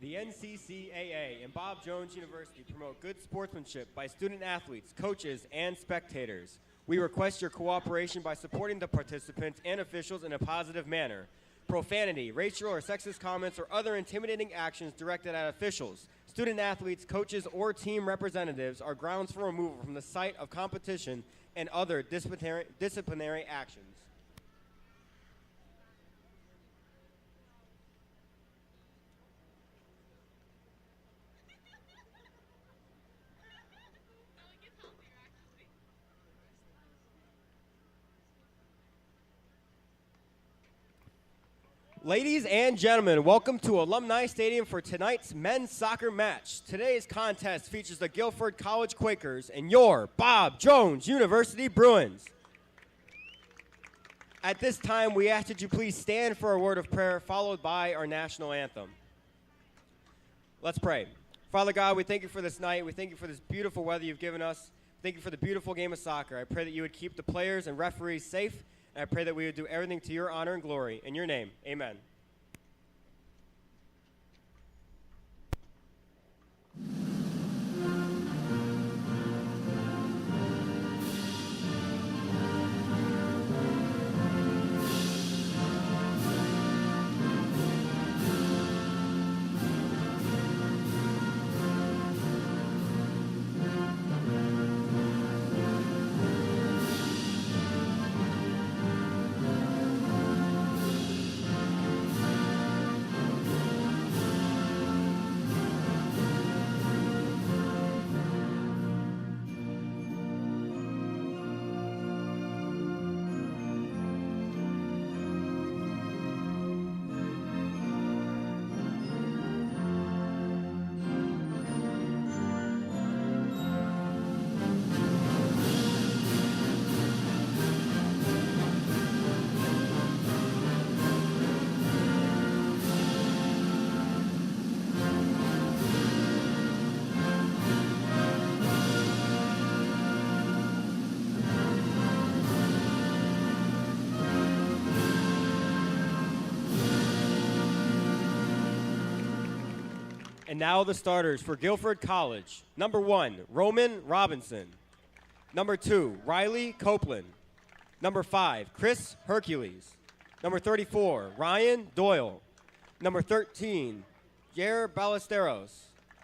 The NCCAA and Bob Jones University promote good sportsmanship by student athletes, coaches, and spectators. We request your cooperation by supporting the participants and officials in a positive manner. Profanity, racial or sexist comments, or other intimidating actions directed at officials, student athletes, coaches, or team representatives are grounds for removal from the site of competition and other disciplinary actions. Ladies and gentlemen, welcome to Alumni Stadium for tonight's men's soccer match. Today's contest features the Guilford College Quakers and your Bob Jones University Bruins. At this time, we ask that you please stand for a word of prayer, followed by our national anthem. Let's pray. Father God, we thank you for this night. We thank you for this beautiful weather you've given us. Thank you for the beautiful game of soccer. I pray that you would keep the players and referees safe, and I pray that we would do everything to your honor and glory. In your name, amen. And now the starters for Guilford College. Number 1, Roman Robinson. Number 2, Riley Copeland. Number 5, Chris Hercules. Number 34, Ryan Doyle. Number 13, Jair Ballesteros.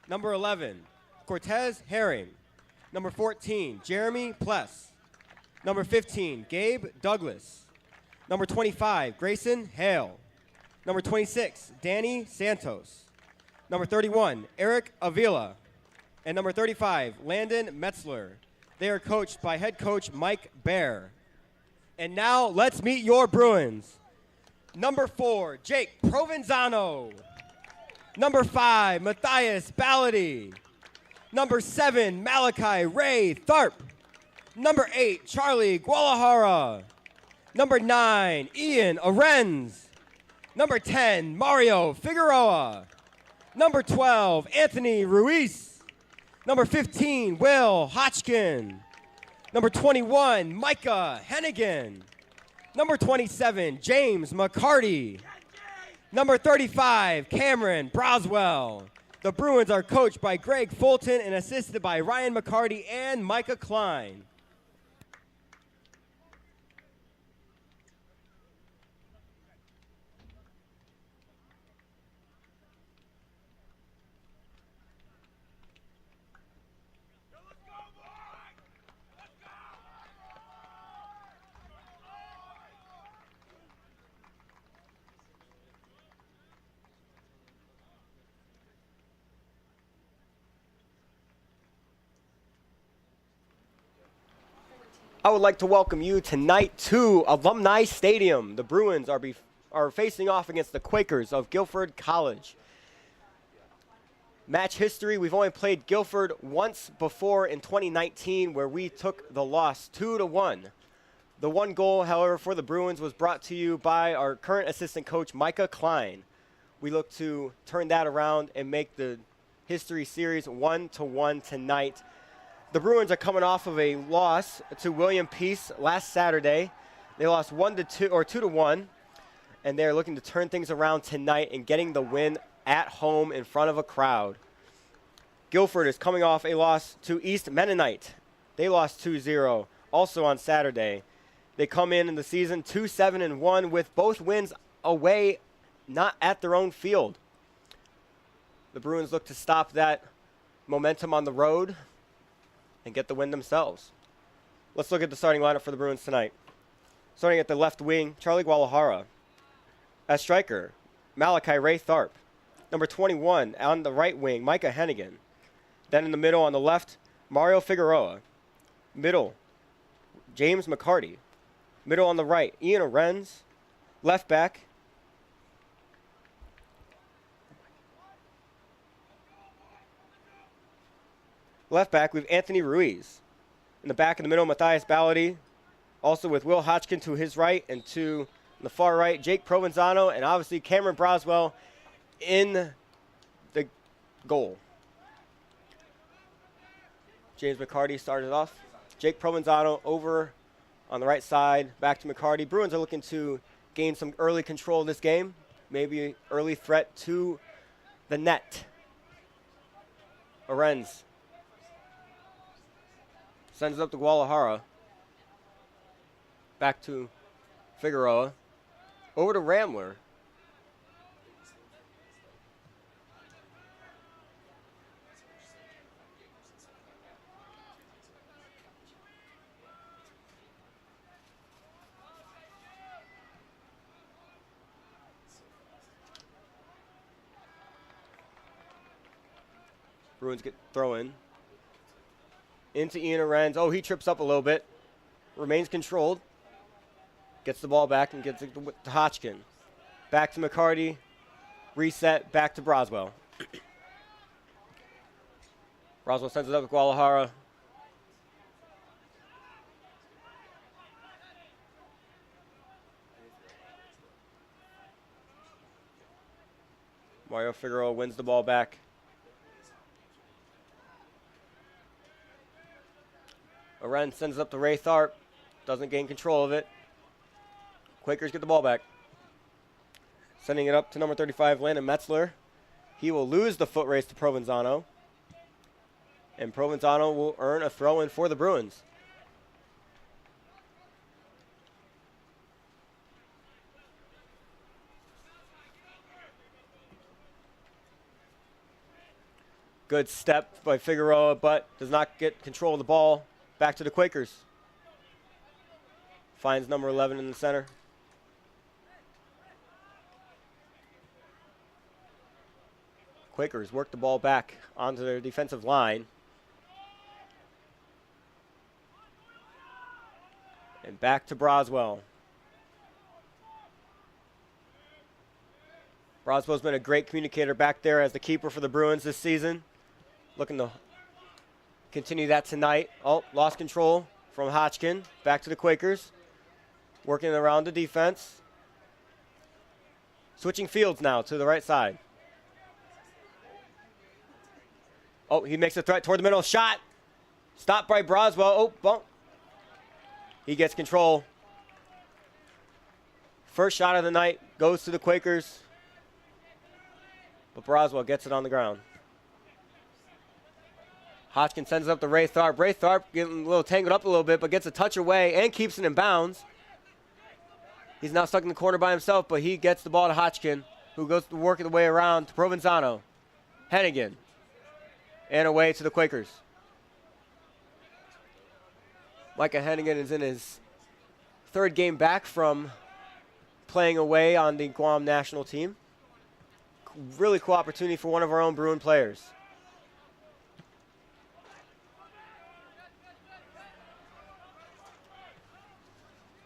Number 11, Cortez Herring. Number 14, Jeremy Pless. Number 15, Gabe Douglas. Number 25, Grayson Hale. Number 26, Danny Santos. Number 31, Eric Avila. And number 35, Landon Metzler. They are coached by head coach Mike Baer. And now let's meet your Bruins. Number 4, Jake Provenzano. Number 5, Matthias Ballady. Number 7, Malachi Ray Tharp. Number 8, Charlie Guadalajara. Number 9, Ian Arenz. Number 10, Mario Figueroa. Number 12, Anthony Ruiz. Number 15, Will Hodgkin. Number 21, Micah Hennigan. Number 27, James McCarty. Number 35, Cameron Broswell. The Bruins are coached by Greg Fulton and assisted by Ryan McCarty and Micah Klein. I would like to welcome you tonight to Alumni Stadium. The Bruins are facing off against the Quakers of Guilford College. Match history, we've only played Guilford once before in 2019 where we took the loss 2-1. The one goal, however, for the Bruins was brought to you by our current assistant coach, Micah Klein. We look to turn that around and make the history series 1-1 tonight. The Bruins are coming off of a loss to William Peace last Saturday. They lost 2-1, and they're looking to turn things around tonight and getting the win at home in front of a crowd. Guilford is coming off a loss to East Mennonite. They lost 2-0 also on Saturday. They come in the season 2-7-1 with both wins away, not at their own field. The Bruins look to stop that momentum on the road and get the win themselves. Let's look at the starting lineup for the Bruins tonight. Starting at the left wing, Charlie Guadalajara. As striker, Malachi Ray Tharp. Number 21 on the right wing, Micah Hennigan. Then in the middle on the left, Mario Figueroa. Middle, James McCarty. Middle on the right, Ian Arenz. Left back, we have Anthony Ruiz. In the back in the middle, Matthias Ballady. Also with Will Hodgkin to his right, and to the far right, Jake Provenzano, and obviously Cameron Broswell in the goal. James McCarty started off. Jake Provenzano over on the right side, back to McCarty. Bruins are looking to gain some early control of this game, maybe early threat to the net. Arenz sends it up to Guadalajara. Back to Figueroa. Over to Ramler. Bruins get throw in. Into Ian Arenz. Oh, he trips up a little bit. Remains controlled. Gets the ball back and gets it to Hodgkin. Back to McCarty. Reset. Back to Broswell. Broswell sends it up to Guadalajara. Mario Figueroa wins the ball back. Arenz sends it up to Ray Tharp. Doesn't gain control of it. Quakers get the ball back. Sending it up to number 35, Landon Metzler. He will lose the foot race to Provenzano. And Provenzano will earn a throw-in for the Bruins. Good step by Figueroa, but does not get control of the ball. Back to the Quakers. Finds number 11 in the center. Quakers work the ball back onto their defensive line. And back to Broswell. Broswell's been a great communicator back there as the keeper for the Bruins this season. Looking to continue that tonight. Oh, lost control from Hodgkin. Back to the Quakers. Working around the defense. Switching fields now to the right side. Oh, he makes a threat toward the middle. Shot. Stopped by Broswell. Oh, bump. He gets control. First shot of the night goes to the Quakers. But Broswell gets it on the ground. Hodgkin sends it up to Ray Tharp. Ray Tharp getting a little tangled up a little bit, but gets a touch away and keeps it in bounds. He's now stuck in the corner by himself, but he gets the ball to Hodgkin, who goes to work the way around to Provenzano. Hennigan. And away to the Quakers. Micah Hennigan is in his third game back from playing away on the Guam national team. Really cool opportunity for one of our own Bruin players.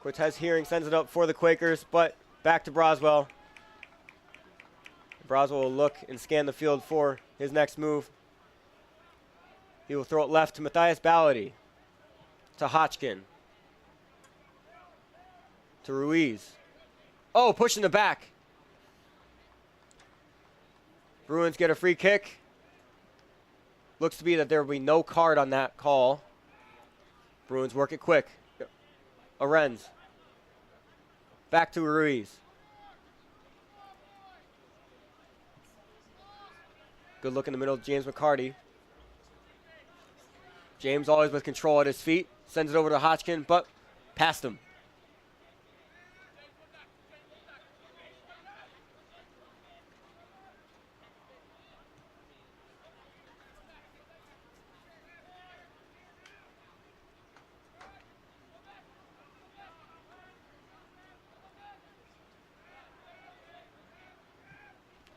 Cortez Hearing sends it up for the Quakers, but back to Broswell. Broswell will look and scan the field for his next move. He will throw it left to Matthias Ballady, to Hodgkin, to Ruiz. Oh, pushing the back. Bruins get a free kick. Looks to be that there will be no card on that call. Bruins work it quick. Arenz. Back to Ruiz. Good look in the middle of James McCarty. James always with control at his feet. Sends it over to Hodgkin, but past him.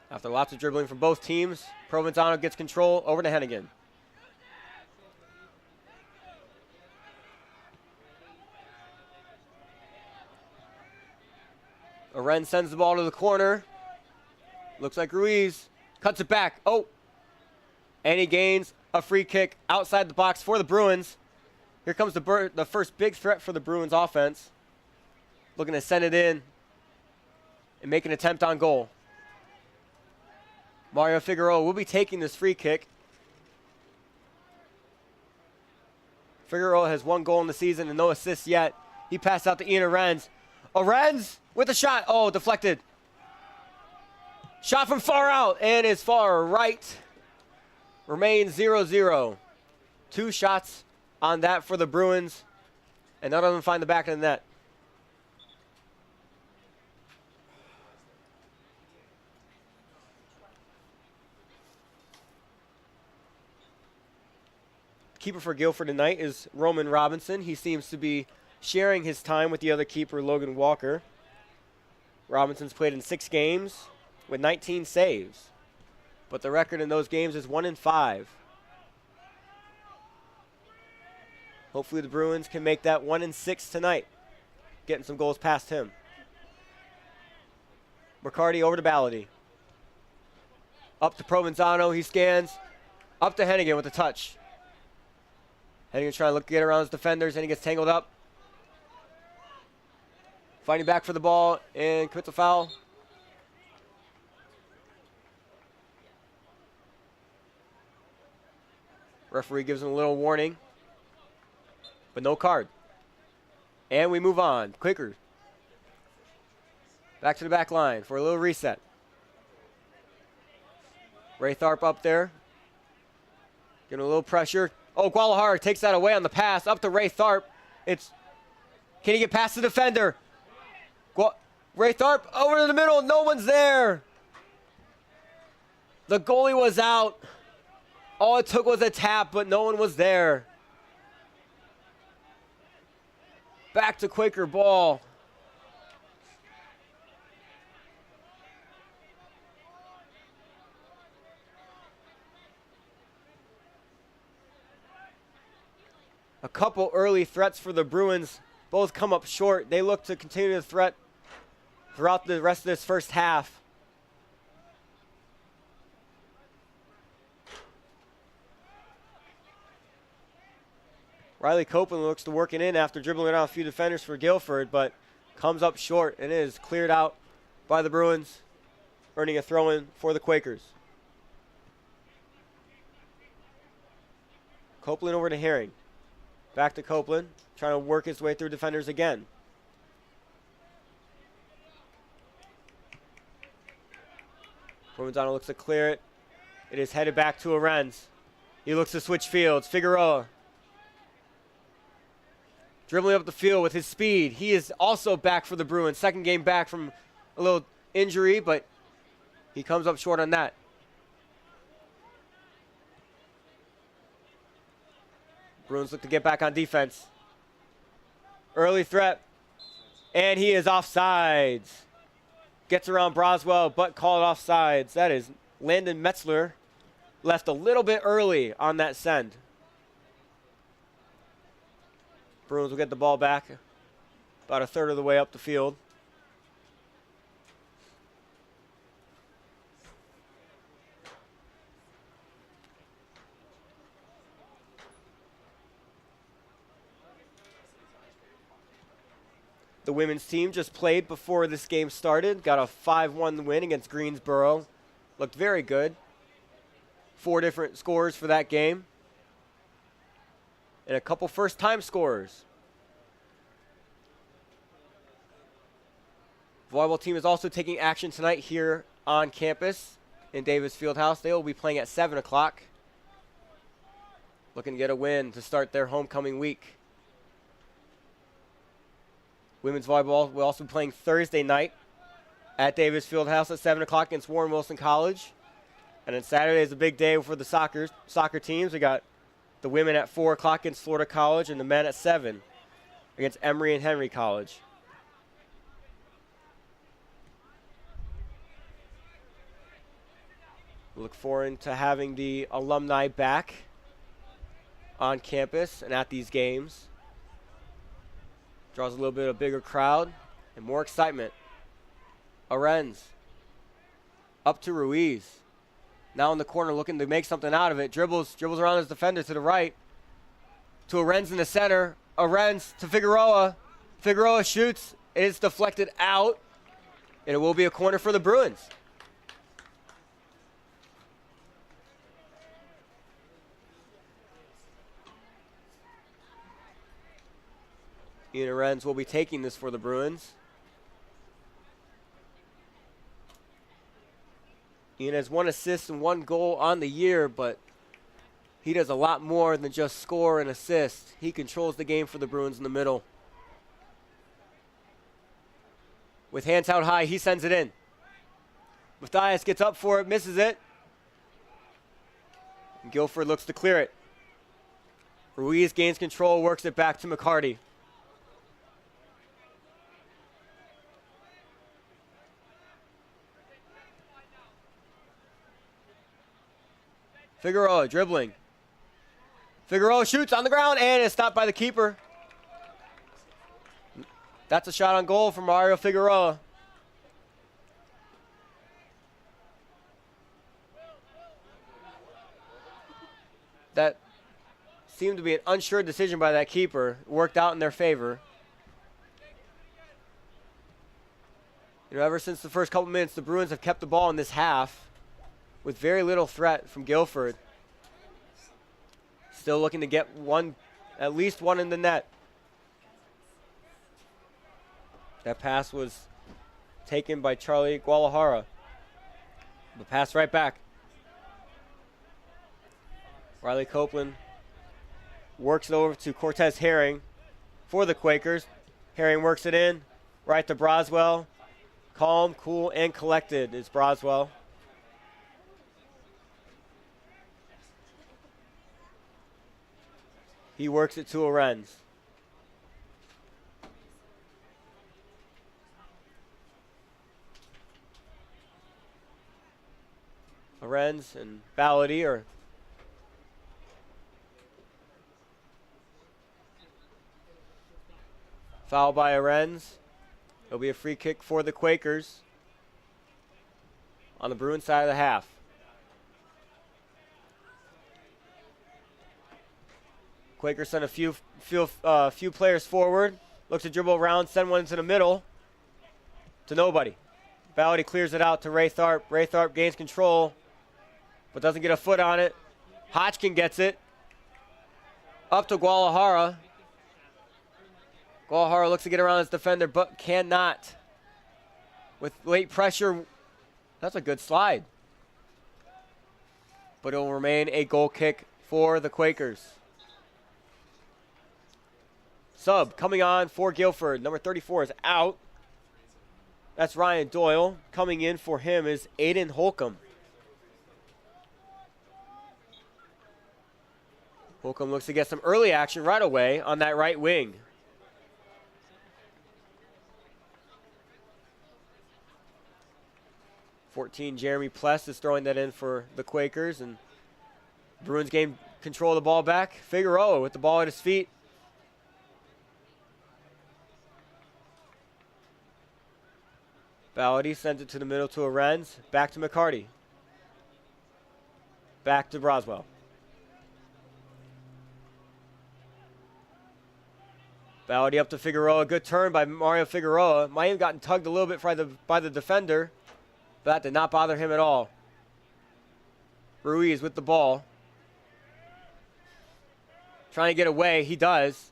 After lots of dribbling from both teams, Provenzano gets control over to Hennigan. Aren sends the ball to the corner. Looks like Ruiz cuts it back. Oh, and he gains a free kick outside the box for the Bruins. Here comes the first big threat for the Bruins offense. Looking to send it in and make an attempt on goal. Mario Figueroa will be taking this free kick. Figueroa has 1 goal in the season and no assists yet. He passed out to Ian Arens. Arens with a shot. Oh, deflected. Shot from far out and is far right. Remains 0-0. 2 shots on that for the Bruins, and none of them find the back of the net. Keeper for Guilford tonight is Roman Robinson. He seems to be sharing his time with the other keeper, Logan Walker. Robinson's played in 6 games with 19 saves, but the record in those games is 1-5. Hopefully the Bruins can make that 1-6 tonight, getting some goals past him. McCarty over to Ballady. Up to Provenzano, he scans. Up to Hennigan with a touch. Hennigan trying to get around his defenders, and he gets tangled up. Fighting back for the ball and commits a foul. Referee gives him a little warning, but no card. And we move on. Quakers back to the back line for a little reset. Ray Tharp up there, getting a little pressure. Oh, Guadalajara takes that away on the pass. Up to Ray Tharp. Can he get past the defender? Ray Tharp over to the middle. No one's there. The goalie was out. All it took was a tap, but no one was there. Back to Quaker ball. A couple early threats for the Bruins. Both come up short. They look to continue the threat throughout the rest of this first half. Riley Copeland looks to work it in after dribbling around a few defenders for Guilford, but comes up short and is cleared out by the Bruins, earning a throw-in for the Quakers. Copeland over to Herring. Back to Copeland, trying to work his way through defenders again. Provenzano looks to clear it. It is headed back to Arens. He looks to switch fields. Figueroa dribbling up the field with his speed. He is also back for the Bruins. Second game back from a little injury, but he comes up short on that. Bruins look to get back on defense. Early threat, and he is offsides. Gets around Broswell, but called offsides. That is Landon Metzler, left a little bit early on that send. Bruins will get the ball back about a third of the way up the field. The women's team just played before this game started. Got a 5-1 win against Greensboro. Looked very good. 4 different scores for that game. And a couple first-time scorers. Volleyball team is also taking action tonight here on campus in Davis Fieldhouse. They will be playing at 7 o'clock. Looking to get a win to start their homecoming week. Women's volleyball will also be playing Thursday night at Davis Fieldhouse at 7 o'clock against Warren Wilson College. And then Saturday is a big day for the soccer teams. We got the women at 4 o'clock against Florida College and the men at 7 against Emory and Henry College. We look forward to having the alumni back on campus and at these games. Draws a little bit of a bigger crowd and more excitement. Arends up to Ruiz. Now in the corner looking to make something out of it. Dribbles around his defender to the right. To Arends in the center. Arends to Figueroa. Figueroa shoots. It is deflected out. And it will be a corner for the Bruins. Ian Arends will be taking this for the Bruins. Ian has 1 assist and 1 goal on the year, but he does a lot more than just score and assist. He controls the game for the Bruins in the middle. With hands out high, he sends it in. Mathias gets up for it, misses it. And Guilford looks to clear it. Ruiz gains control, works it back to McCarty. Figueroa dribbling. Figueroa shoots on the ground and is stopped by the keeper. That's a shot on goal from Mario Figueroa. That seemed to be an unsure decision by that keeper. Worked out in their favor. You know, ever since the first couple minutes, the Bruins have kept the ball in this half with very little threat from Guilford. Still looking to get at least one in the net. That pass was taken by Charlie Guadalajara. The pass right back. Riley Copeland works it over to Cortez Herring for the Quakers. Herring works it in, right to Broswell. Calm, cool, and collected is Broswell. He works it to Arends. Arends and Ballady are foul by Arends. It'll be a free kick for the Quakers on the Bruins side of the half. Quakers send a few players forward. Looks to dribble around, send one into the middle to nobody. Ballady clears it out to Raytharp. Raytharp gains control, but doesn't get a foot on it. Hodgkin gets it. Up to Guadalajara. Guadalajara looks to get around his defender, but cannot. With late pressure, that's a good slide. But it will remain a goal kick for the Quakers. Sub coming on for Guilford. Number 34 is out. That's Ryan Doyle. Coming in for him is Aiden Holcomb. Holcomb looks to get some early action right away on that right wing. Jeremy Pless is throwing that in for the Quakers, and Bruins gain control of the ball back. Figueroa with the ball at his feet. Ballady sends it to the middle to Arends. Back to McCarty. Back to Broswell. Ballady up to Figueroa. Good turn by Mario Figueroa. Might have gotten tugged a little bit by the defender, but that did not bother him at all. Ruiz with the ball. Trying to get away. He does.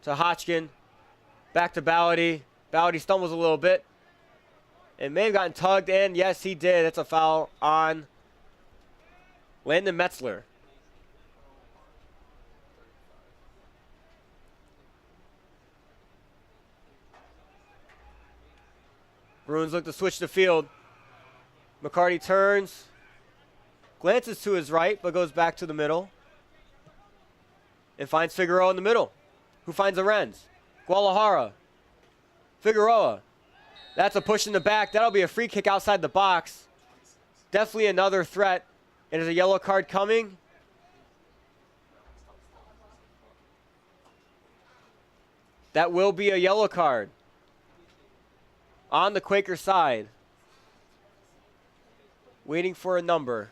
To Hodgkin. Back to Ballady. Ballady stumbles a little bit. It may have gotten tugged, and yes, he did. That's a foul on Landon Metzler. Bruins look to switch the field. McCarty turns, glances to his right, but goes back to the middle. And finds Figueroa in the middle. Who finds Arenz? Guadalajara. Figueroa. That's a push in the back. That'll be a free kick outside the box. Definitely another threat. And there's a yellow card coming. That will be a yellow card on the Quaker side. Waiting for a number.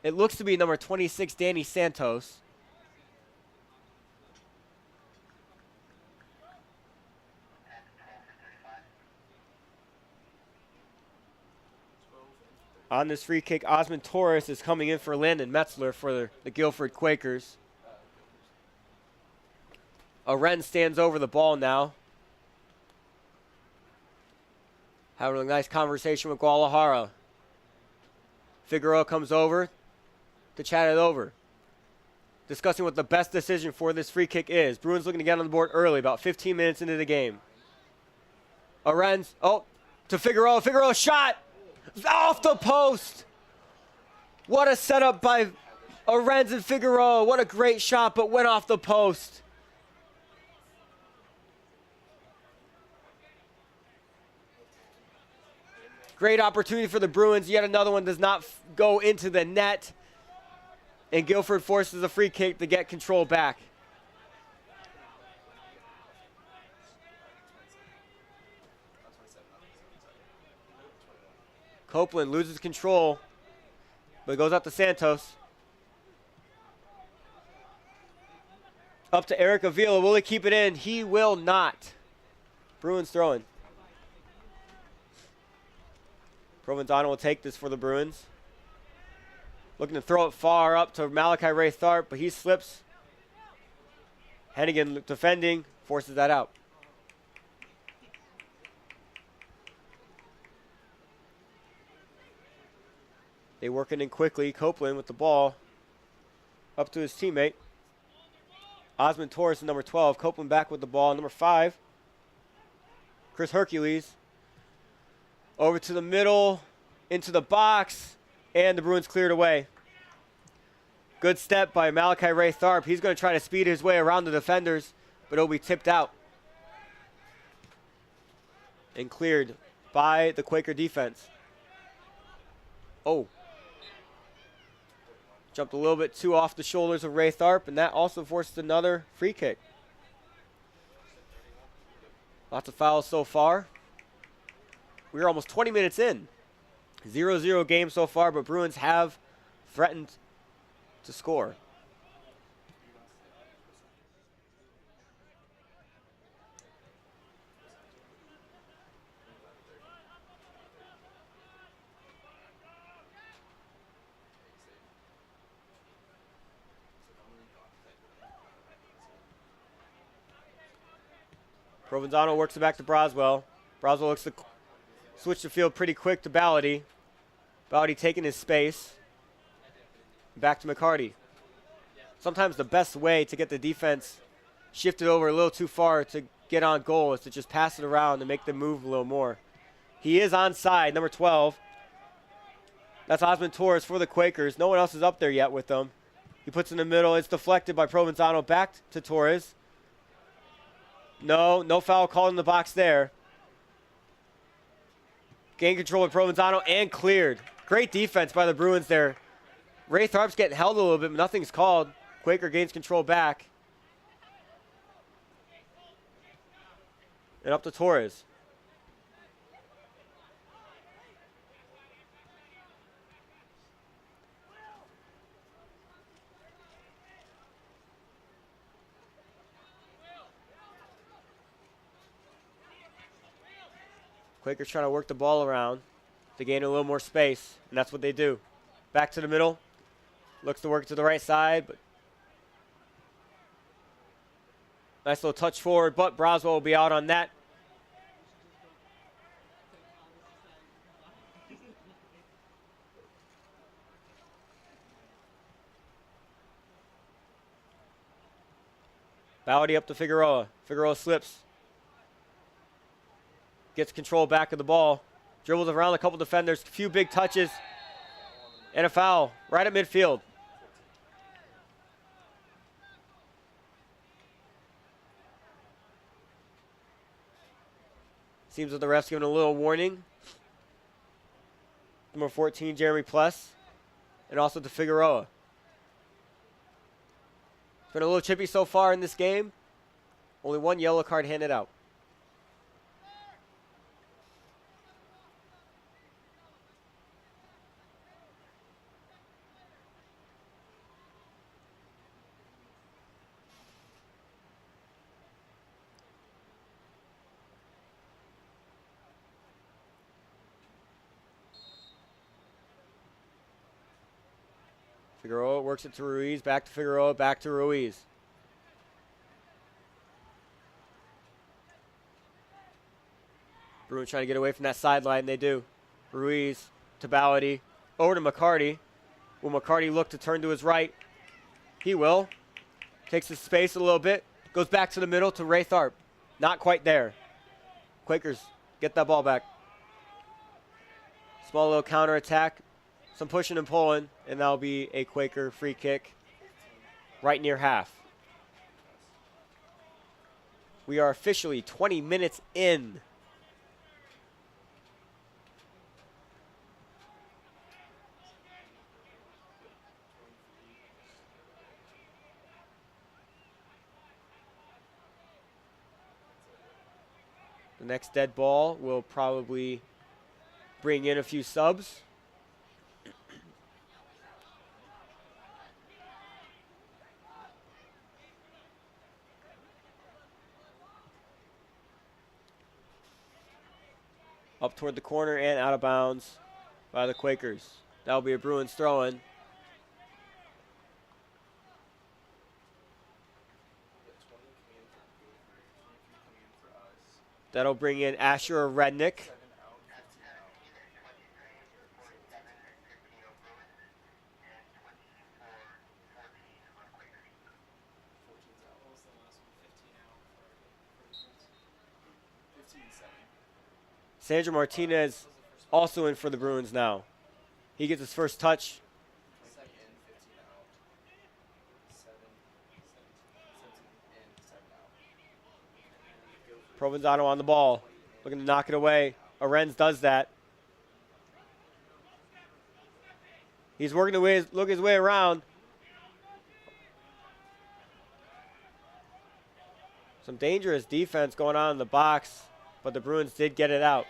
It looks to be number 26, Danny Santos. On this free kick, Osmond Torres is coming in for Landon Metzler for the Guilford Quakers. Arenz stands over the ball now. Having a nice conversation with Guadalajara. Figueroa comes over to chat it over. Discussing what the best decision for this free kick is. Bruins looking to get on the board early, about 15 minutes into the game. Arenz, to Figueroa. Figueroa shot! Off the post! What a setup by Arenz and Figueroa. What a great shot, but went off the post. Great opportunity for the Bruins. Yet another one does not go into the net. And Guilford forces a free kick to get control back. Copeland loses control, but goes up to Santos. Up to Eric Avila. Will he keep it in? He will not. Bruins throwing. Provenzano will take this for the Bruins. Looking to throw it far up to Malachi Ray Tharp, but he slips. Hennigan defending, forces that out. They working in quickly. Copeland with the ball. Up to his teammate. Osmond Torres, number 12. Copeland back with the ball. Number 5. Chris Hercules. Over to the middle. Into the box. And the Bruins cleared away. Good step by Malachi Ray Tharp. He's going to try to speed his way around the defenders, but it'll be tipped out. And cleared by the Quaker defense. Oh. Jumped a little bit too off the shoulders of Ray Tharp, and that also forced another free kick. Lots of fouls so far. We're almost 20 minutes in. 0-0 game so far, but Bruins have threatened to score. Provenzano works it back to Broswell. Broswell looks to switch the field pretty quick to Ballady. Ballady taking his space. Back to McCarty. Sometimes the best way to get the defense shifted over a little too far to get on goal is to just pass it around and make them move a little more. He is onside, number 12. That's Osmond Torres for the Quakers. No one else is up there yet with them. He puts in the middle. It's deflected by Provenzano. Back to Torres. No foul called in the box there. Gain control of Provenzano and cleared. Great defense by the Bruins there. Ray Tharp's getting held a little bit, but nothing's called. Quaker gains control back. And up to Torres. Quakers trying to work the ball around to gain a little more space, and that's what they do. Back to the middle. Looks to work to the right side, but nice little touch forward, but Broswell will be out on that. Bowdy up to Figueroa. Figueroa slips. Gets control back of the ball. Dribbles around a couple defenders. A few big touches. And a foul right at midfield. Seems that the ref's giving a little warning. Number 14, Jeremy Pless. And also to Figueroa. It's been a little chippy so far in this game. Only one yellow card handed out. Figueroa works it to Ruiz, back to Figueroa, back to Ruiz. Bruins trying to get away from that sideline, they do. Ruiz to Ballady, over to McCarty. Will McCarty look to turn to his right? He will. Takes his space a little bit, goes back to the middle to Ray Tharp. Not quite there. Quakers get that ball back. Small little counter attack. Some pushing and pulling, and that'll be a Quaker free kick right near half. We are officially 20 minutes in. The next dead ball will probably bring in a few subs. Up toward the corner and out of bounds by the Quakers. That'll be a Bruins throw-in. That'll bring in Asher Rednick. Sandro Martinez also in for the Bruins now. He gets his first touch. Provenzano on the ball, looking to knock it away. Arends does that. He's working his way around. Some dangerous defense going on in the box, but the Bruins did get it out.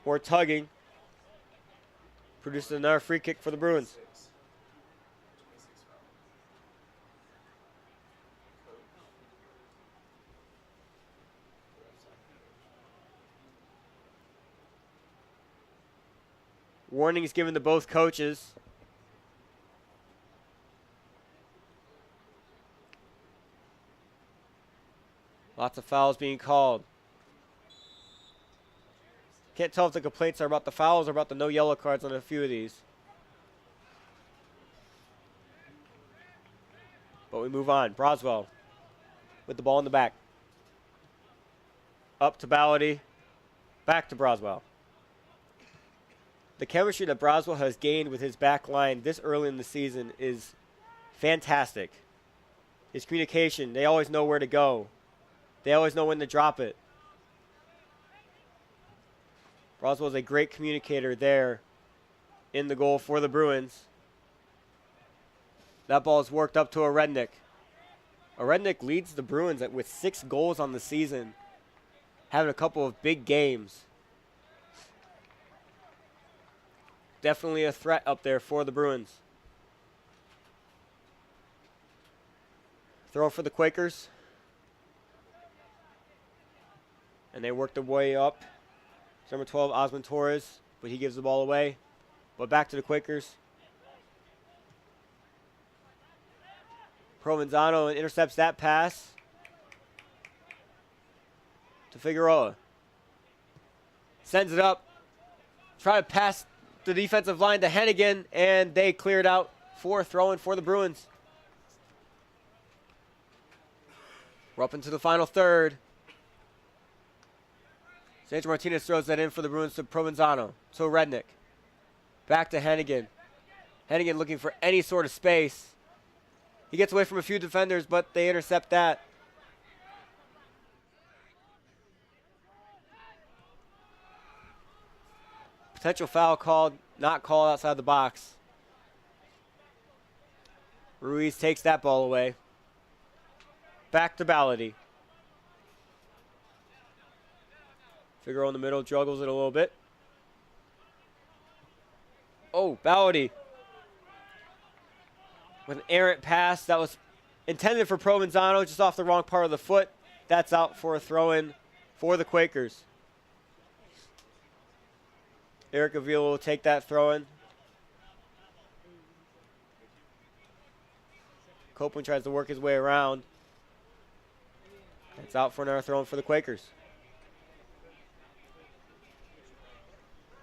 More tugging. Produces another free kick for the Bruins. Warnings given to both coaches. Lots of fouls being called. Can't tell if the complaints are about the fouls or about the no yellow cards on a few of these. But we move on. Broswell with the ball in the back. Up to Ballady. Back to Broswell. The chemistry that Broswell has gained with his back line this early in the season is fantastic. His communication, they always know where to go. They always know when to drop it. Broswell is a great communicator there in the goal for the Bruins. That ball is worked up to Rednick. Rednick leads the Bruins with 6 goals on the season, having a couple of big games. Definitely a threat up there for the Bruins. Throw for the Quakers. And they work their way up. Number 12, Osmond Torres, but he gives the ball away. But back to the Quakers. Provenzano intercepts that pass to Figueroa. Sends it up. Try to pass the defensive line to Hennigan, and they cleared out 4 throwing for the Bruins. We're up into the final third. Sandra Martinez throws that in for the Bruins to Provenzano. To Rednick. Back to Hennigan. Hennigan looking for any sort of space. He gets away from a few defenders, but they intercept that. Potential foul called, not called outside the box. Ruiz takes that ball away. Back to Ballady. Figaro in the middle, juggles it a little bit. Oh, Ballady. With an errant pass that was intended for Provenzano, just off the wrong part of the foot. That's out for a throw-in for the Quakers. Eric Avila will take that throw-in. Copeland tries to work his way around. It's out for another throw-in for the Quakers.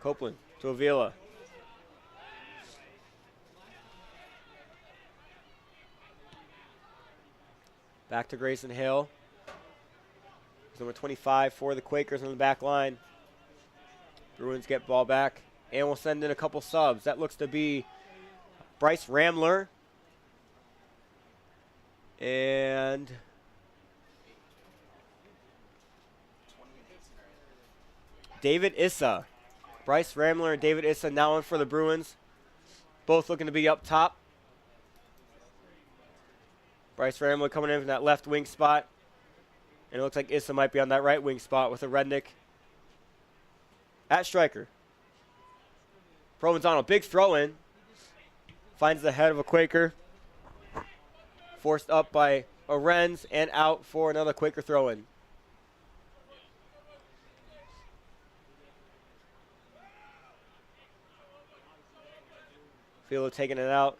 Copeland to Avila. Back to Grayson Hill. Number 25 for the Quakers on the back line. Bruins get ball back, and we'll send in a couple subs. That looks to be Bryce Ramler and David Issa. Bryce Ramler and David Issa now in for the Bruins. Both looking to be up top. Bryce Ramler coming in from that left wing spot. And it looks like Issa might be on that right wing spot with a Rednick at striker. Provenzano, big throw in. Finds the head of a Quaker. Forced up by Arenz and out for another Quaker throw in. Philo taking it out.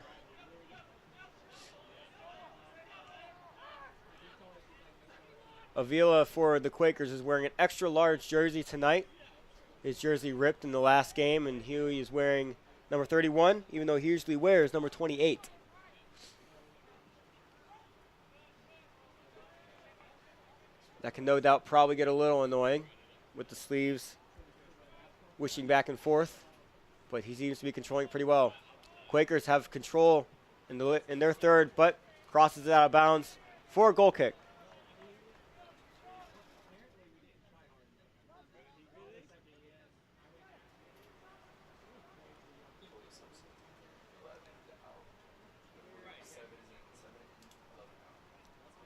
Avila for the Quakers is wearing an extra large jersey tonight. His jersey ripped in the last game, and Huey is wearing number 31, even though he usually wears number 28. That can no doubt probably get a little annoying with the sleeves wishing back and forth, but he seems to be controlling pretty well. Quakers have control in their third, but crosses it out of bounds for a goal kick.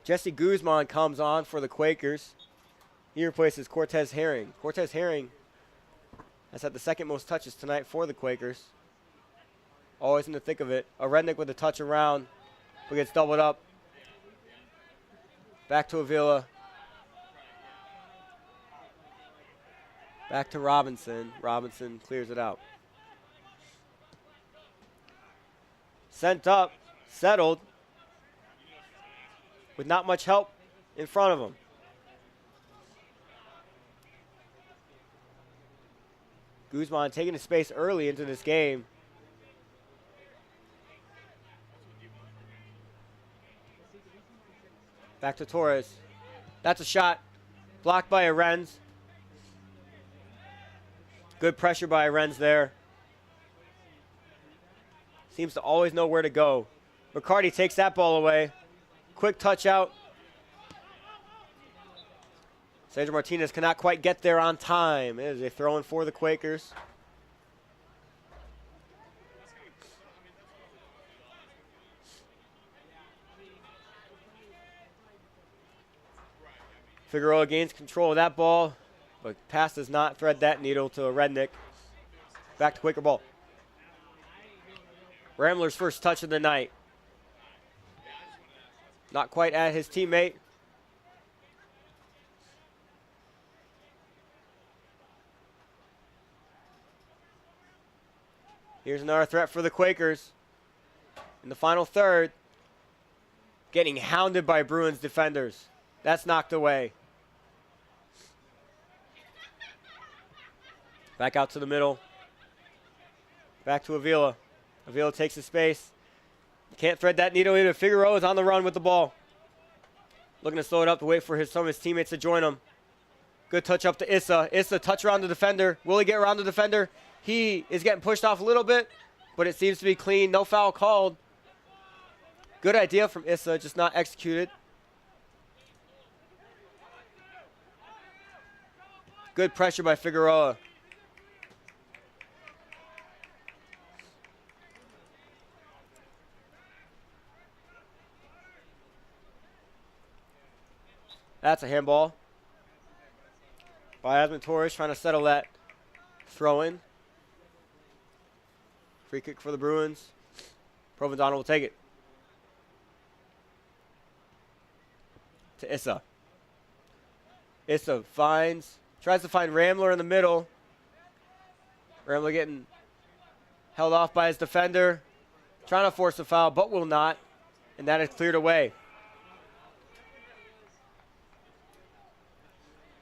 Jesse Guzman comes on for the Quakers. He replaces Cortez Herring. Cortez Herring has had the second most touches tonight for the Quakers. Always in the thick of it. A Rednick with a touch around, but gets doubled up. Back to Avila. Back to Robinson. Robinson clears it out. Sent up, settled, with not much help in front of him. Guzman taking his space early into this game. Back to Torres. That's a shot. Blocked by Arenz. Good pressure by Arenz there. Seems to always know where to go. McCarty takes that ball away. Quick touch out. Sandra Martinez cannot quite get there on time. It is a throw-in for the Quakers. Figueroa gains control of that ball, but pass does not thread that needle to a Rednick. Back to Quaker ball. Ramler's first touch of the night. Not quite at his teammate. Here's another threat for the Quakers. In the final third, getting hounded by Bruins defenders. That's knocked away. Back out to the middle. Back to Avila. Avila takes the space. Can't thread that needle either. Figueroa is on the run with the ball. Looking to slow it up to wait for some of his teammates to join him. Good touch up to Issa. Issa touch around the defender. Will he get around the defender? He is getting pushed off a little bit, but it seems to be clean. No foul called. Good idea from Issa, just not executed. Good pressure by Figueroa. That's a handball by Asmund Torres, trying to settle that throw in. Free kick for the Bruins. Provenzano will take it. To Issa. Issa tries to find Ramler in the middle. Ramler getting held off by his defender. Trying to force a foul, but will not. And that is cleared away.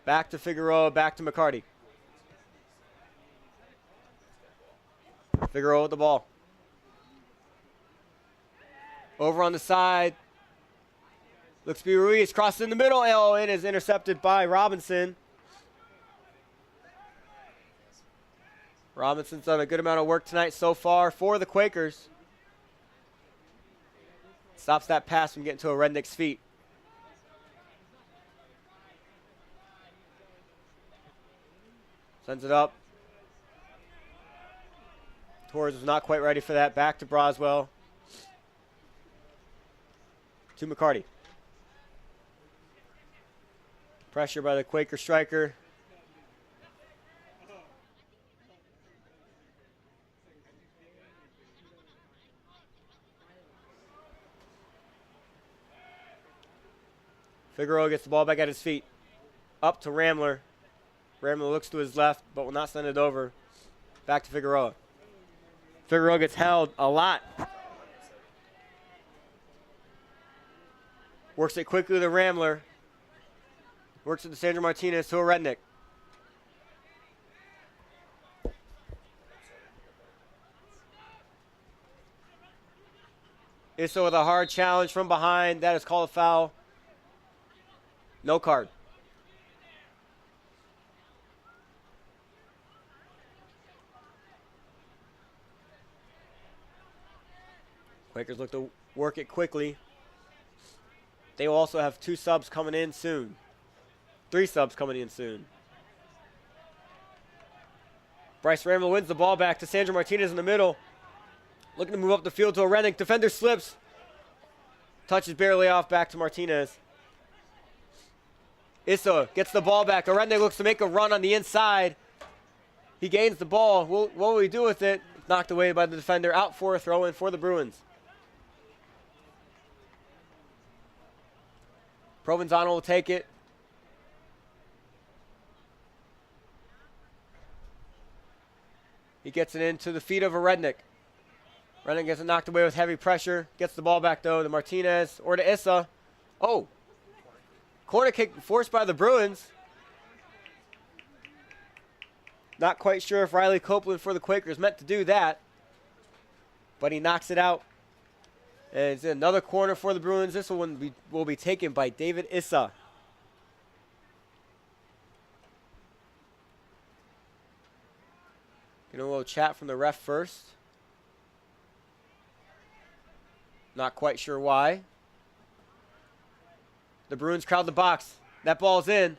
Back to Figueroa, back to McCarty. Figueroa with the ball. Over on the side. Looks to be Ruiz. Crosses in the middle. Oh, it is intercepted by Robinson. Robinson's done a good amount of work tonight so far for the Quakers. Stops that pass from getting to a Rednick's feet. Sends it up. Torres was not quite ready for that. Back to Broswell. To McCarty. Pressure by the Quaker striker. Figueroa gets the ball back at his feet. Up to Ramler. Ramler looks to his left, but will not send it over. Back to Figueroa. Figueroa gets held a lot. Works it quickly to Ramler. Works it to Sandro Martinez to a Rednick. Issa with a hard challenge from behind. That is called a foul. No card. Quakers look to work it quickly. They will also have 2 subs coming in soon. 3 subs coming in soon. Bryce Ramler wins the ball back to Sandro Martinez in the middle. Looking to move up the field to a Rednick. Defender slips. Touches barely off, back to Martinez. Issa gets the ball back. Rednick looks to make a run on the inside. He gains the ball. What will he do with it? Knocked away by the defender. Out for a throw-in for the Bruins. Provenzano will take it. He gets it into the feet of a Rednick. Rednick gets it knocked away with heavy pressure. Gets the ball back, though, to Martinez or to Issa. Oh. Corner kick forced by the Bruins. Not quite sure if Riley Copeland for the Quakers meant to do that. But he knocks it out. And it's another corner for the Bruins. This one will be taken by David Issa. Getting a little chat from the ref first. Not quite sure why. The Bruins crowd the box. That ball's in.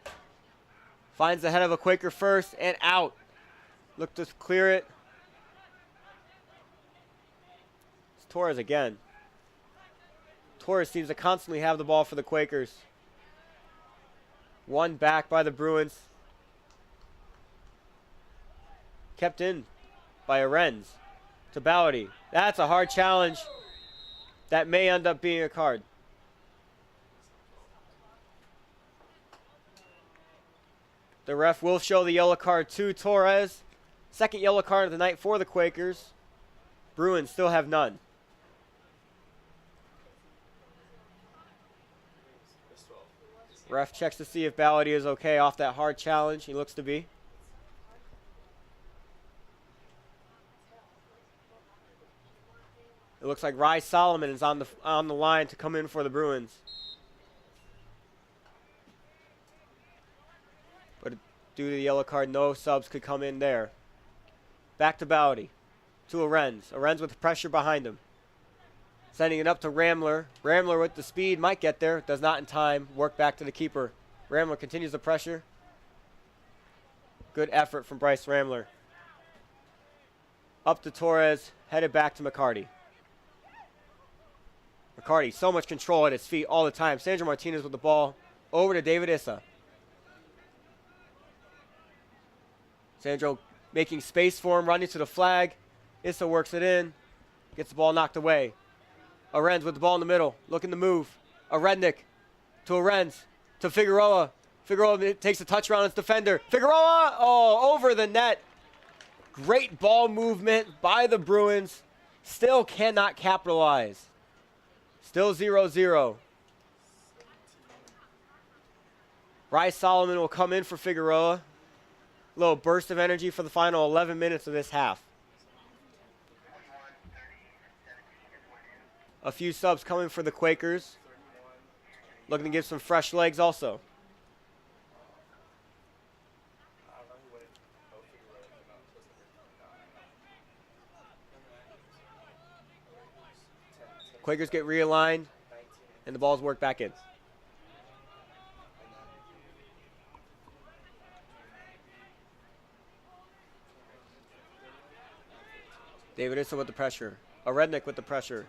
Finds the head of a Quaker first and out. Look to clear it. It's Torres again. Torres seems to constantly have the ball for the Quakers. One back by the Bruins. Kept in by Arends. To Ballady. That's a hard challenge. That may end up being a card. The ref will show the yellow card to Torres. Second yellow card of the night for the Quakers. Bruins still have none. Ref checks to see if Ballady is okay off that hard challenge. He looks to be. It looks like Rye Solomon is on the line to come in for the Bruins. But due to the yellow card, no subs could come in there. Back to Bowdy. To Arenz. Arenz with pressure behind him. Sending it up to Ramler. Ramler with the speed. Might get there. Does not in time. Work back to the keeper. Ramler continues the pressure. Good effort from Bryce Ramler. Up to Torres. Headed back to McCarty. McCarty, so much control at his feet all the time. Sandro Martinez with the ball. Over to David Issa. Sandro making space for him. Running to the flag. Issa works it in. Gets the ball knocked away. Arenz with the ball in the middle. Looking to move. Arednik to Arenz. To Figueroa. Figueroa takes a touch around his defender. Figueroa! Oh, over the net. Great ball movement by the Bruins. Still cannot capitalize. Still 0-0. Bryce Solomon will come in for Figueroa. Little burst of energy for the final 11 minutes of this half. A few subs coming for the Quakers. Looking to give some fresh legs also. Quakers get realigned, and the ball's worked back in. David Issa with the pressure. Arednik with the pressure.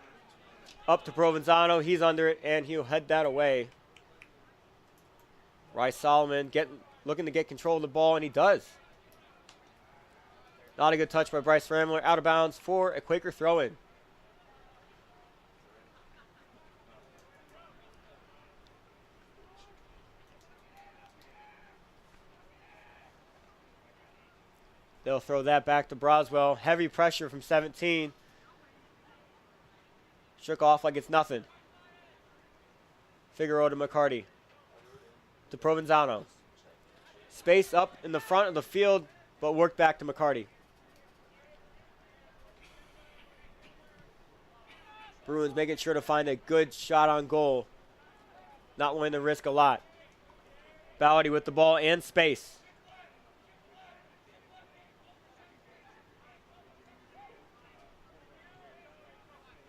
Up to Provenzano. He's under it, and he'll head that away. Rice Solomon looking to get control of the ball, and he does. Not a good touch by Bryce Ramler. Out of bounds for a Quaker throw-in. They'll throw that back to Broswell. Heavy pressure from 17. Shook off like it's nothing. Figueroa to McCarty. To Provenzano. Space up in the front of the field, but worked back to McCarty. Bruins making sure to find a good shot on goal. Not willing to risk a lot. Bowdy with the ball and space.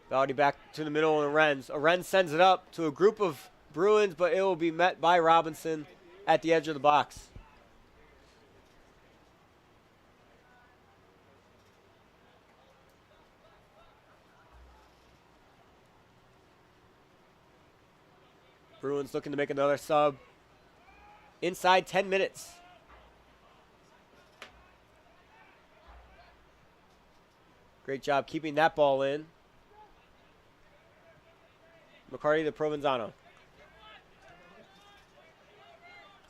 Bowdy back to the middle and Arenz. Arenz sends it up to a group of Bruins, but it will be met by Robinson at the edge of the box. Bruins looking to make another sub inside 10 minutes. Great job keeping that ball in. McCarty to Provenzano.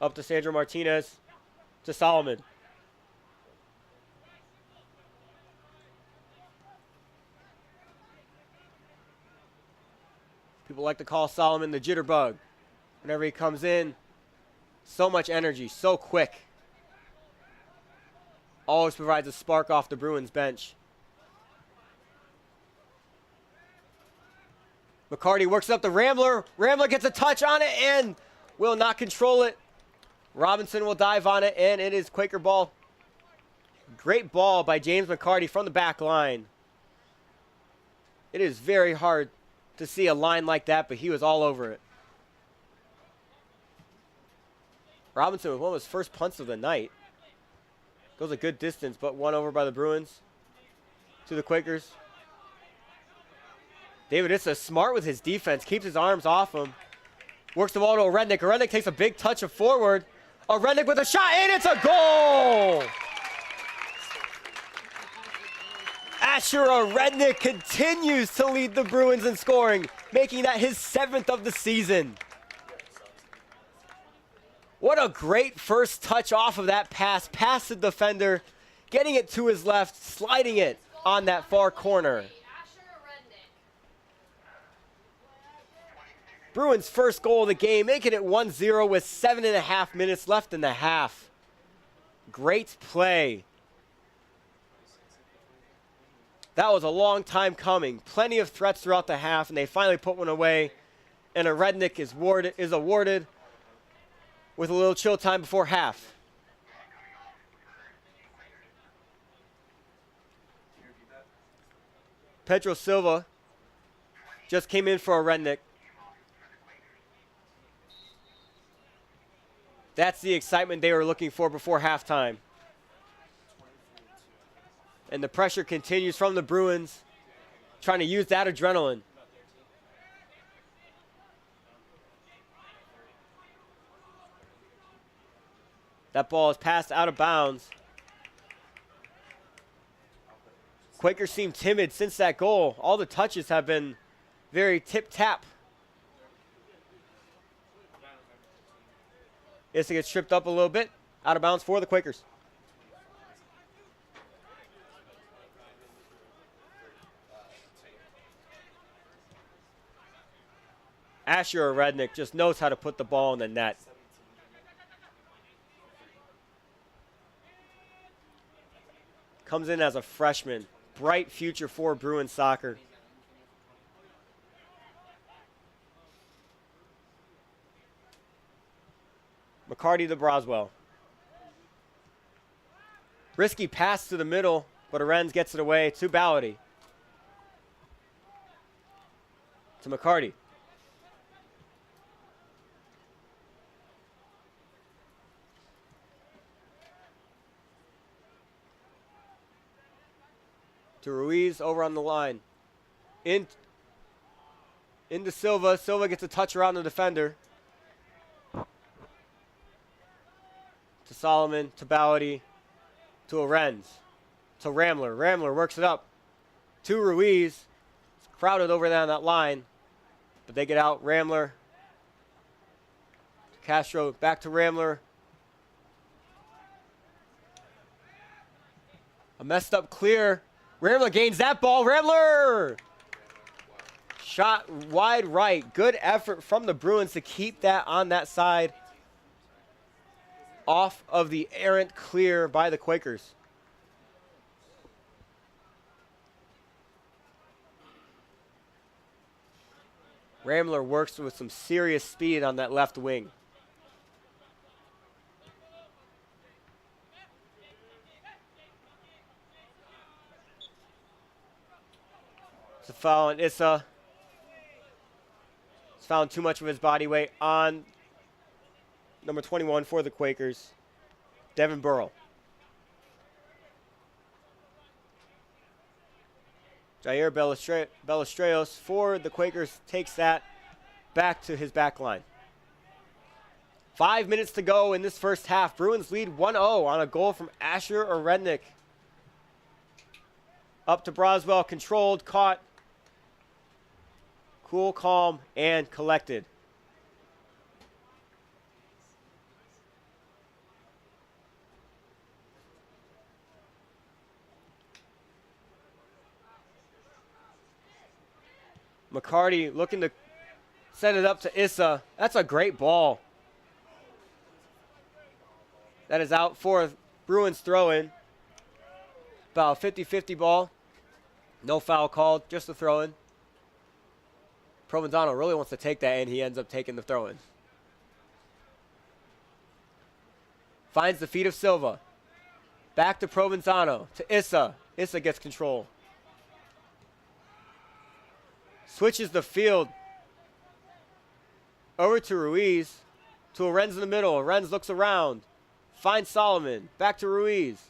Up to Sandro Martinez. To Solomon. People like to call Solomon the jitterbug. Whenever he comes in, so much energy, so quick. Always provides a spark off the Bruins bench. McCarty works up to Ramler. Ramler gets a touch on it and will not control it. Robinson will dive on it, and it is Quaker ball. Great ball by James McCarty from the back line. It is very hard to see a line like that, but he was all over it. Robinson with one of his first punts of the night. Goes a good distance, but won over by the Bruins. To the Quakers. David Issa smart with his defense. Keeps his arms off him. Works the ball to Arednik. Arednik takes a big touch of forward. Arednik with a shot, and it's a goal! Asher Arednik continues to lead the Bruins in scoring, making that his 7th of the season. What a great first touch off of that pass. Past the defender, getting it to his left, sliding it on that far corner. Bruins' first goal of the game, making it 1-0 with 7.5 minutes left in the half. Great play That was a long time coming. Plenty of threats throughout the half, and they finally put one away. And a Rednick is awarded with a little chill time before half. Pedro Silva just came in for a Rednick. That's the excitement they were looking for before halftime. And the pressure continues from the Bruins, trying to use that adrenaline. That ball is passed out of bounds. Quakers seem timid since that goal. All the touches have been very tip-tap. Issa gets tripped up a little bit. Out of bounds for the Quakers. Asher Rednick just knows how to put the ball in the net. Comes in as a freshman. Bright future for Bruins soccer. McCarty to Broswell. Risky pass to the middle, but Arends gets it away to Ballady. To McCarty. To Ruiz over on the line. Into Silva. Silva gets a touch around the defender. To Solomon, to Ballady, to Arends, to Ramler. Ramler works it up to Ruiz. It's crowded over there on that line, but they get out. Ramler, to Castro, back to Ramler. A messed up clear. Ramler gains that ball. Ramler! Shot wide right. Good effort from the Bruins to keep that on that side. Off of the errant clear by the Quakers. Ramler works with some serious speed on that left wing. It's a foul on Issa. He's found too much of his body weight on number 21 for the Quakers, Devin Burrow. Jair Ballestreos for the Quakers takes that back to his back line. 5 minutes to go in this first half. Bruins lead 1-0 on a goal from Asher Rednick. Up to Broswell, controlled, caught. Cool, calm, and collected. McCarty looking to set it up to Issa. That's a great ball. That is out for Bruins throw-in. About a 50-50 ball. No foul called, just a throw-in. Provenzano really wants to take that, and he ends up taking the throw-in. Finds the feet of Silva. Back to Provenzano, to Issa. Issa gets control. Switches the field over to Ruiz, to Arends in the middle. Arends looks around, finds Solomon, back to Ruiz.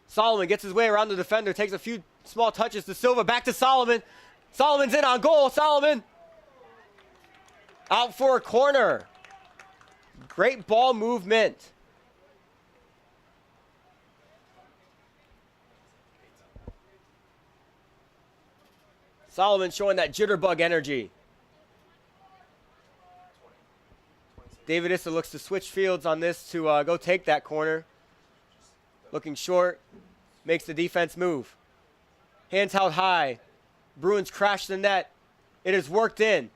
Solomon gets his way around the defender, takes a few small touches to Silva, back to Solomon. Solomon's in on goal, Solomon. Out for a corner. Great ball movement. Solomon showing that jitterbug energy. David Issa looks to switch fields on this to go take that corner. Looking short, makes the defense move. Hands held high. Bruins crash the net. It is worked in.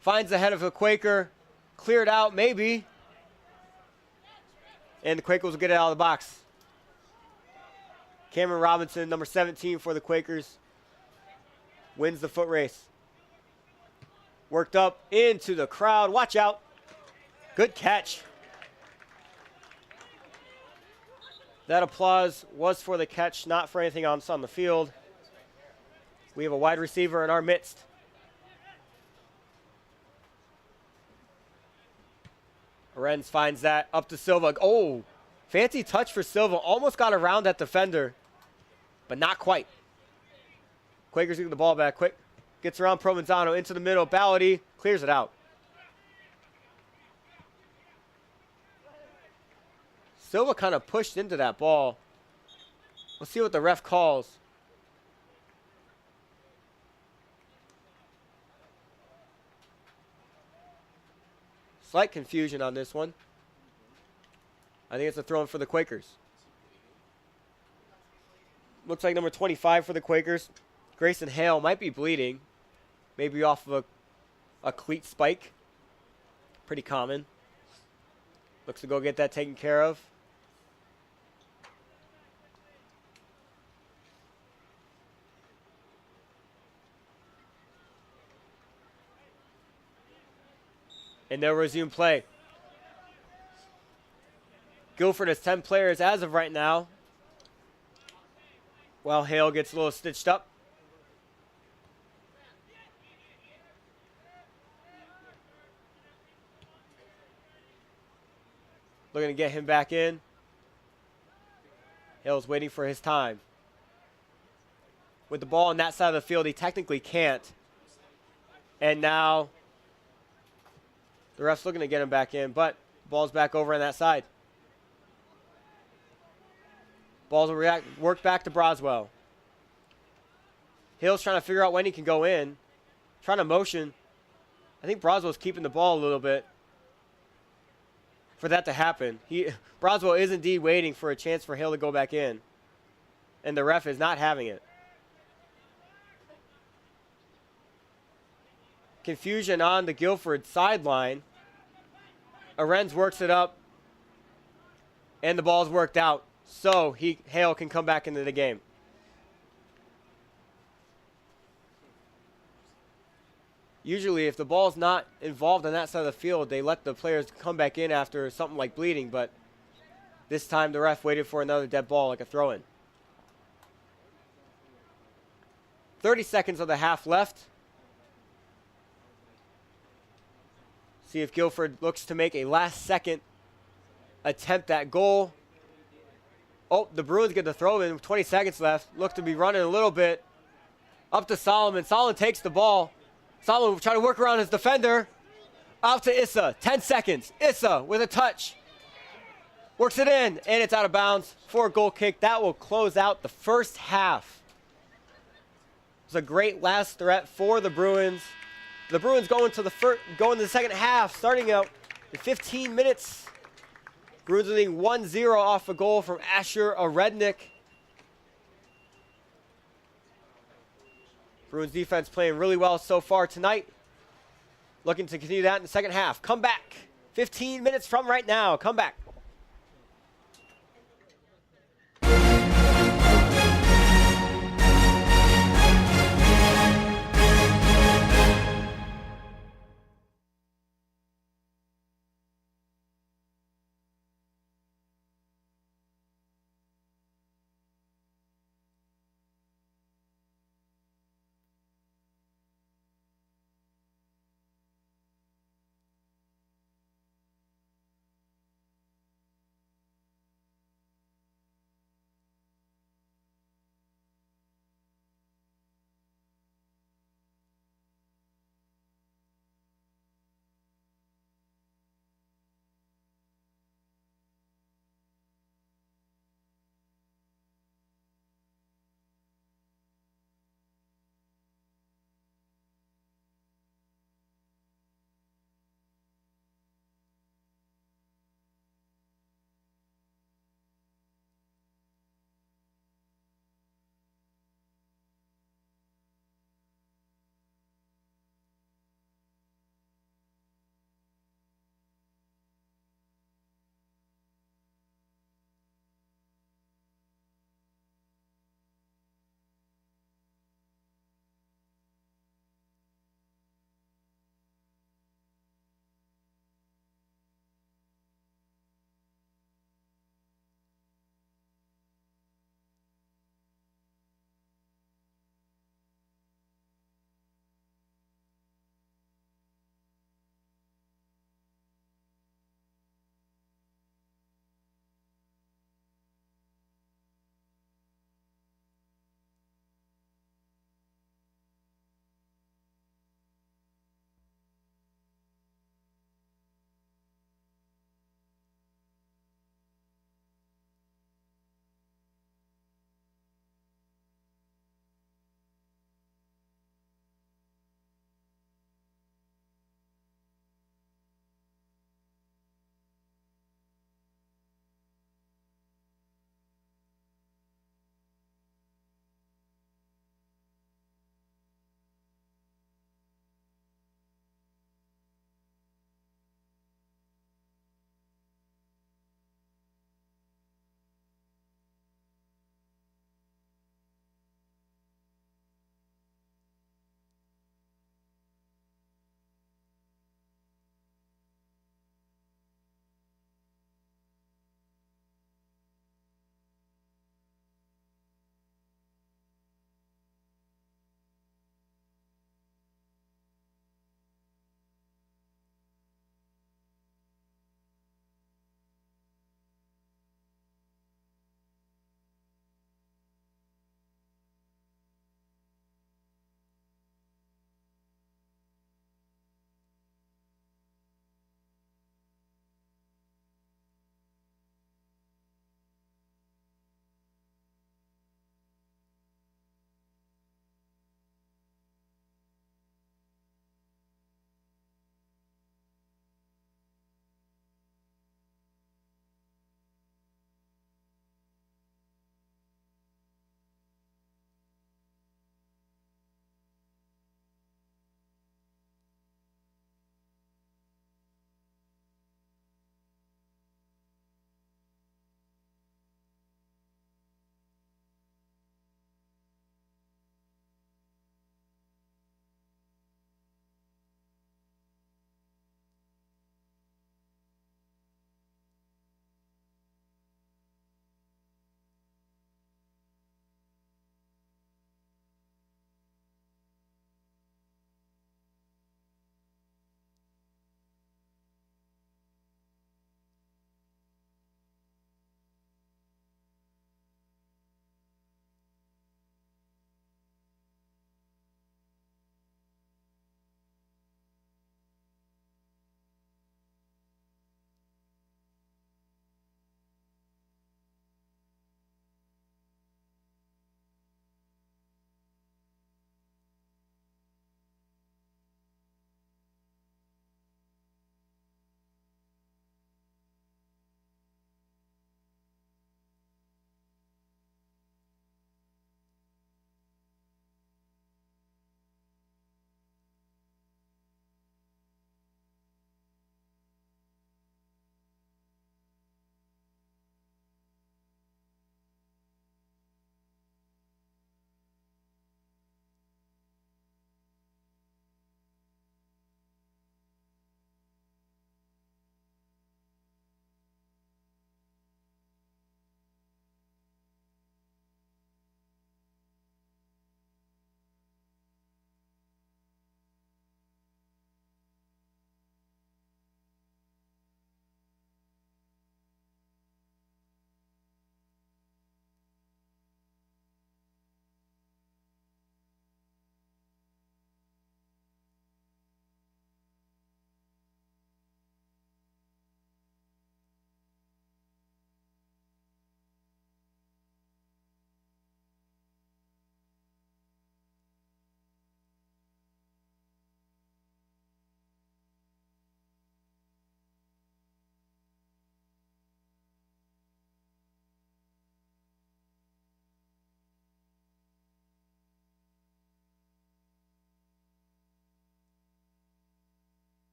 Finds the head of a Quaker. Cleared out, maybe. And the Quakers will get it out of the box. Cameron Robinson, number 17 for the Quakers, wins the foot race. Worked up into the crowd. Watch out. Good catch. That applause was for the catch, not for anything else on the field. We have a wide receiver in our midst. Arends finds that up to Silva. Oh, fancy touch for Silva. Almost got around that defender, but not quite. Quakers get the ball back quick. Gets around Provenzano into the middle. Ballady clears it out. Silva kind of pushed into that ball. Let's see what the ref calls. Slight confusion on this one. I think it's a throw in for the Quakers. Looks like number 25 for the Quakers. Grayson Hale might be bleeding. Maybe off of a cleat spike. Pretty common. Looks to go get that taken care of. And they'll resume play. Guilford has 10 players as of right now, while Hale gets a little stitched up. Looking to get him back in. Hale's waiting for his time. With the ball on that side of the field, he technically can't. And now the ref's looking to get him back in, but ball's back over on that side. Balls will work back to Broswell. Hill's trying to figure out when he can go in. Trying to motion. I think Broswell's keeping the ball a little bit for that to happen. Broswell is indeed waiting for a chance for Hill to go back in. And the ref is not having it. Confusion on the Guilford sideline. Arends works it up, and the ball's worked out, so Hale can come back into the game. Usually, if the ball's not involved on that side of the field, they let the players come back in after something like bleeding, but this time the ref waited for another dead ball, like a throw-in. 30 seconds of the half left. See if Guilford looks to make a last-second attempt at goal. Oh, the Bruins get the throw in with 20 seconds left. Look to be running a little bit. Up to Solomon. Solomon takes the ball. Solomon will try to work around his defender. Out to Issa. 10 seconds. Issa with a touch. Works it in, and it's out of bounds for a goal kick. That will close out the first half. It was a great last threat for the Bruins. The Bruins go into the second half, starting out in 15 minutes. Bruins leading 1-0 off a goal from Asher Arednik. Bruins defense playing really well so far tonight. Looking to continue that in the second half. Come back. 15 minutes from right now. Come back.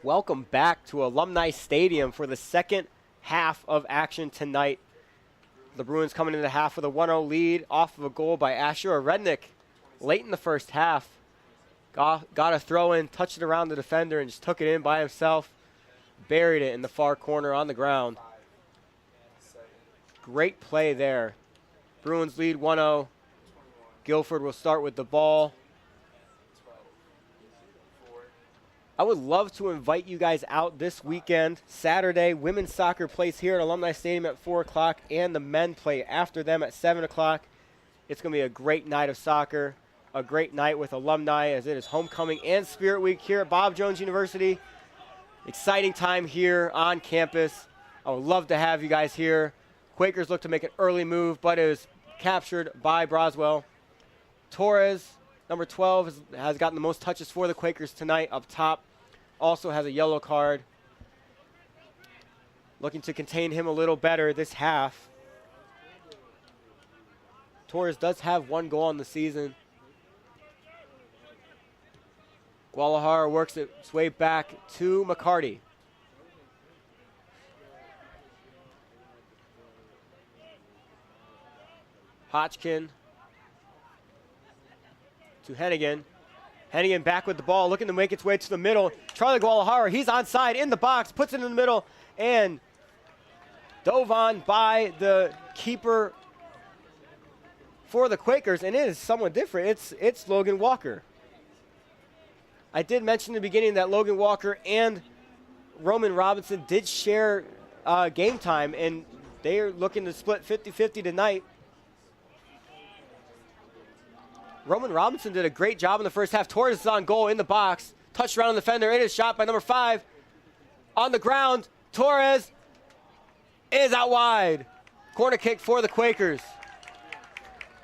Welcome back to Alumni Stadium for the second half of action tonight. The Bruins coming into the half with a 1-0 lead off of a goal by Asher Rednick late in the first half. Got a throw in, touched it around the defender, and just took it in by himself. Buried it in the far corner on the ground. Great play there. Bruins lead 1-0. Guilford will start with the ball. I would love to invite you guys out this weekend. Saturday, women's soccer plays here at Alumni Stadium at 4 o'clock, and the men play after them at 7 o'clock. It's going to be a great night of soccer, a great night with alumni as it is homecoming and Spirit Week here at Bob Jones University. Exciting time here on campus. I would love to have you guys here. Quakers look to make an early move, but it was captured by Broswell. Torres, number 12, has gotten the most touches for the Quakers tonight up top. Also has a yellow card. Looking to contain him a little better this half. Torres does have 1 goal on the season. Guadalajara works its way back to McCarty. Hodgkin to Hennigan. Hennigan back with the ball, looking to make its way to the middle. Charlie Guadalajara, he's onside in the box, puts it in the middle, and dove on by the keeper for the Quakers, and it is somewhat different. It's Logan Walker. I did mention in the beginning that Logan Walker and Roman Robinson did share game time, and they are looking to split 50-50 tonight. Roman Robinson did a great job in the first half. Torres is on goal in the box. Touched around the defender. It is shot by number 5. On the ground, Torres is out wide. Corner kick for the Quakers.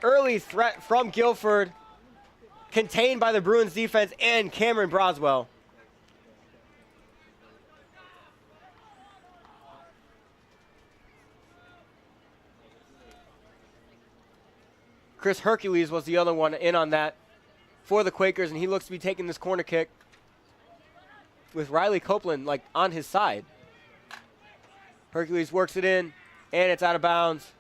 Early threat from Guilford. Contained by the Bruins defense and Cameron Broswell. Chris Hercules was the other one in on that for the Quakers, and he looks to be taking this corner kick with Riley Copeland like on his side. Hercules works it in, and it's out of bounds.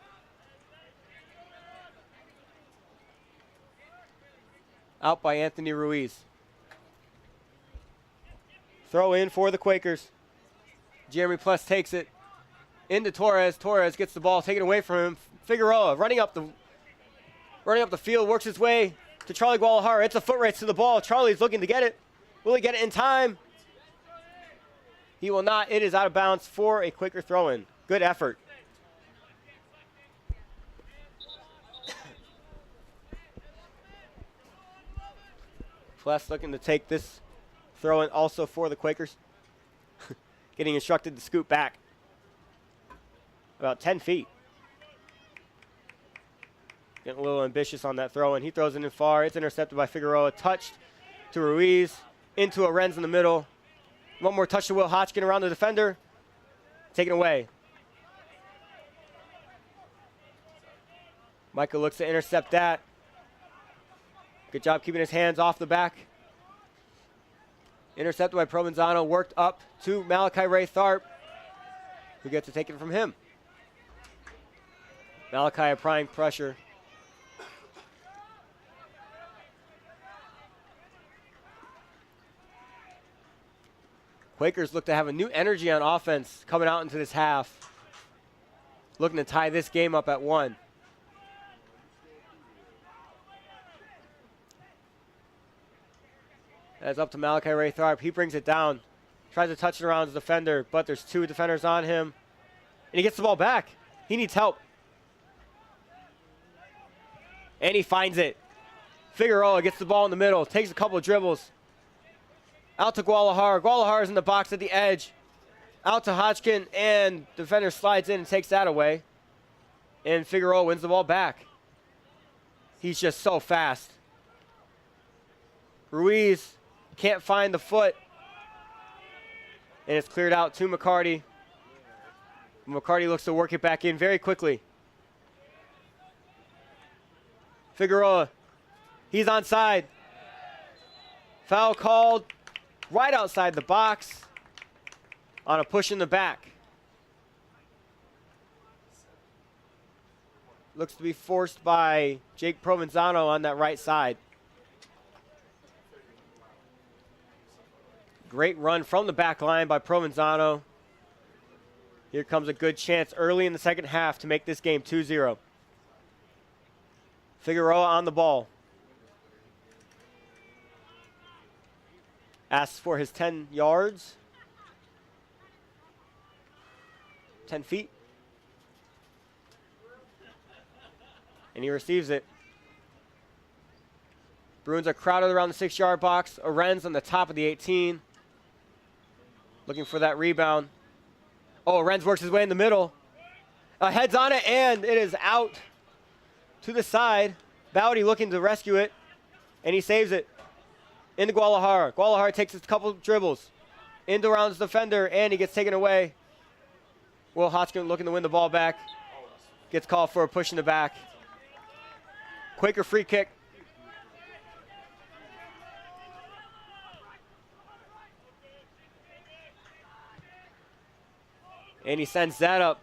Out by Anthony Ruiz. Throw in for the Quakers. Jeremy Pless takes it into Torres. Torres gets the ball taken away from him. Figueroa running up the field, works his way to Charlie Guadalajara. It's a foot race to the ball. Charlie's looking to get it. Will he get it in time? He will not. It is out of bounds for a Quaker throw-in. Good effort. Pless looking to take this throw-in also for the Quakers. Getting instructed to scoot back about 10 feet. Getting a little ambitious on that throw, and he throws it in far. It's intercepted by Figueroa. Touched to Ruiz. Into Arenz in the middle. One more touch to Will Hodgkin around the defender. Taken away. Micah looks to intercept that. Good job keeping his hands off the back. Intercepted by Provenzano. Worked up to Malachi Ray Tharp, who gets to take it from him. Malachi applying pressure. Quakers look to have a new energy on offense coming out into this half. Looking to tie this game up at 1. That's up to Malachi Ray Tharp. He brings it down. Tries to touch it around his defender, but there's 2 defenders on him. And he gets the ball back. He needs help. And he finds it. Figueroa gets the ball in the middle. Takes a couple of dribbles. Out to Guadalajara. Guadalajara's in the box at the edge. Out to Hodgkin, and the defender slides in and takes that away. And Figueroa wins the ball back. He's just so fast. Ruiz can't find the foot. And it's cleared out to McCarty. McCarty looks to work it back in very quickly. Figueroa, he's onside. Foul called right outside the box. on a push in the back. Looks to be forced by Jake Provenzano on that right side. Great run from the back line by Provenzano. Here comes a good chance early in the second half to make this game 2-0. Figueroa on the ball. Asks for his 10 yards. 10 feet. And he receives it. Bruins are crowded around the 6-yard box. Arenz on the top of the 18. Looking for that rebound. Oh, Arenz works his way in the middle. Heads on it, and it is out to the side. Bowdy looking to rescue it, and he saves it. Into Guadalajara. Guadalajara takes a couple dribbles. Into Round's defender, and he gets taken away. Will Hodgkin looking to win the ball back. Gets called for a push in the back. Quaker free kick. And he sends that up.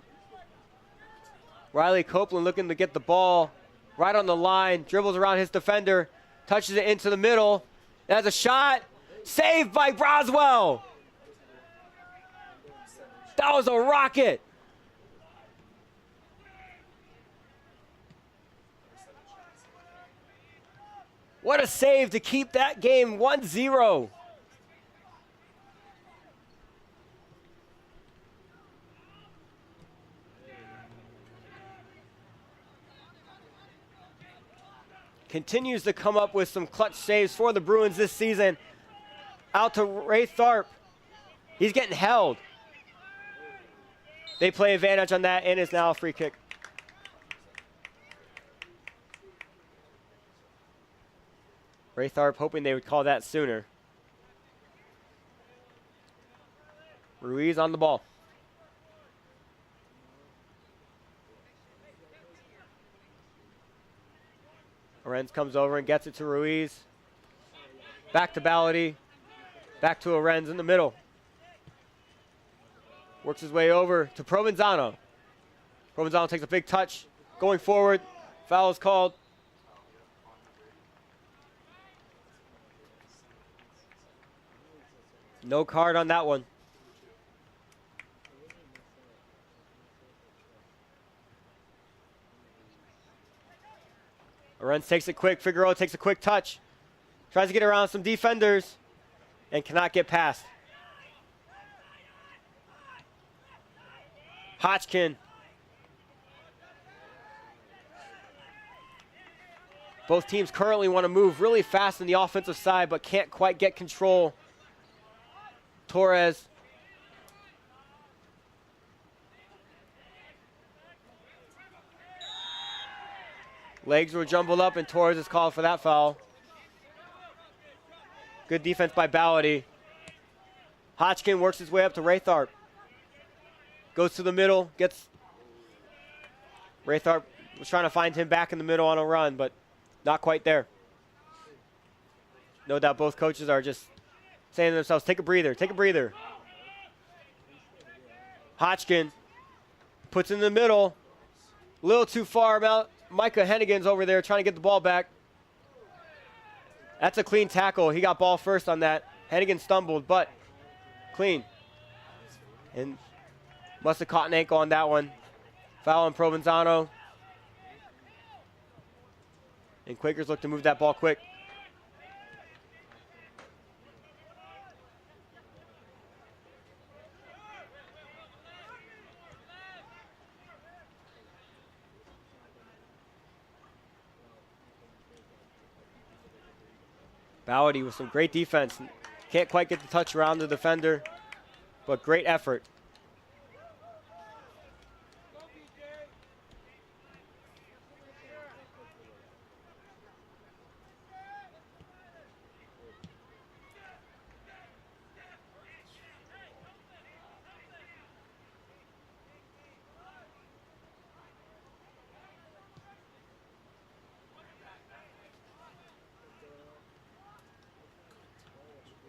Riley Copeland looking to get the ball right on the line. Dribbles around his defender. Touches it into the middle. That's a shot. Saved by Broswell. That was a rocket. What a save to keep that game 1-0. Continues to come up with some clutch saves for the Bruins this season. Out to Ray Tharp. He's getting held. They play advantage on that, and it's now a free kick. Ray Tharp hoping they would call that sooner. Ruiz on the ball. Arenz comes over and gets it to Ruiz. Back to Ballady. Back to Arenz in the middle. Works his way over to Provenzano. Provenzano takes a big touch. Going forward. Foul is called. No card on that one. Arenz takes it quick. Figueroa takes a quick touch. Tries to get around some defenders and cannot get past. Hodgkin. Both teams currently want to move really fast on the offensive side, but can't quite get control. Torres. Legs were jumbled up, and Torres is called for that foul. Good defense by Ballady. Hodgkin works his way up to Raytharp. Goes to the middle, gets... Raytharp was trying to find him back in the middle on a run, but not quite there. No doubt both coaches are just saying to themselves, take a breather, take a breather. Hodgkin puts in the middle. A little too far about. Micah Hennigan's over there trying to get the ball back. That's a clean tackle. He got ball first on that. Hennigan stumbled, but clean. And must have caught an ankle on that one. Foul on Provenzano. And Quakers look to move that ball quick. Ballady with some great defense. Can't quite get the touch around the defender, but great effort.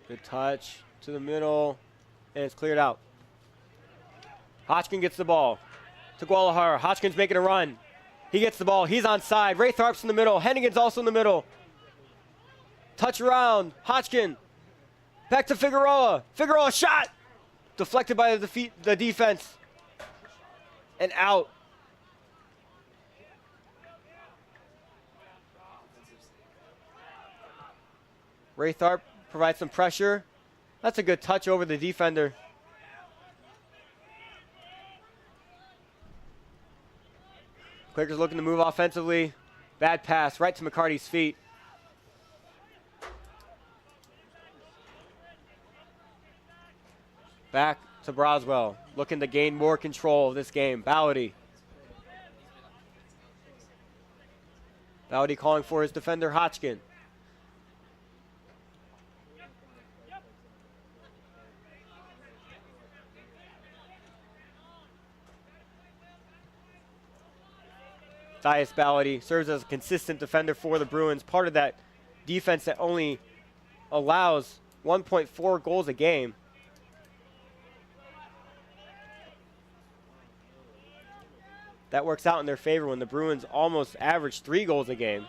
Good touch to the middle, and it's cleared out. Hodgkin gets the ball to Guadalajara. Hodgkin's making a run. He gets the ball. He's onside. Raytharp's in the middle. Hennigan's also in the middle. Touch around. Hodgkin. Back to Figueroa. Figueroa shot. Deflected by the defense. And out. Raytharp provides some pressure. That's a good touch over the defender. Quakers looking to move offensively. Bad pass right to McCarty's feet. Back to Broswell, looking to gain more control of this game. Ballady. Ballady calling for his defender, Hodgkin. Thias Ballady serves as a consistent defender for the Bruins, part of that defense that only allows 1.4 goals a game. That works out in their favor when the Bruins almost average 3 goals a game.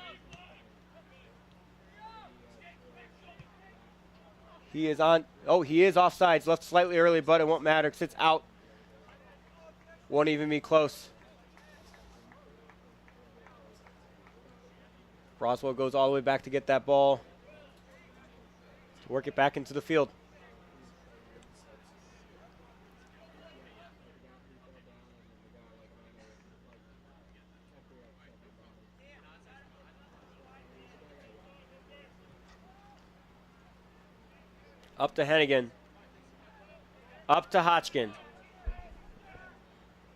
He is on, he is offsides, left slightly early, but it won't matter because it's out. Won't even be close. Broswell goes all the way back to get that ball, to work it back into the field. Up to Hennigan. Up to Hodgkin.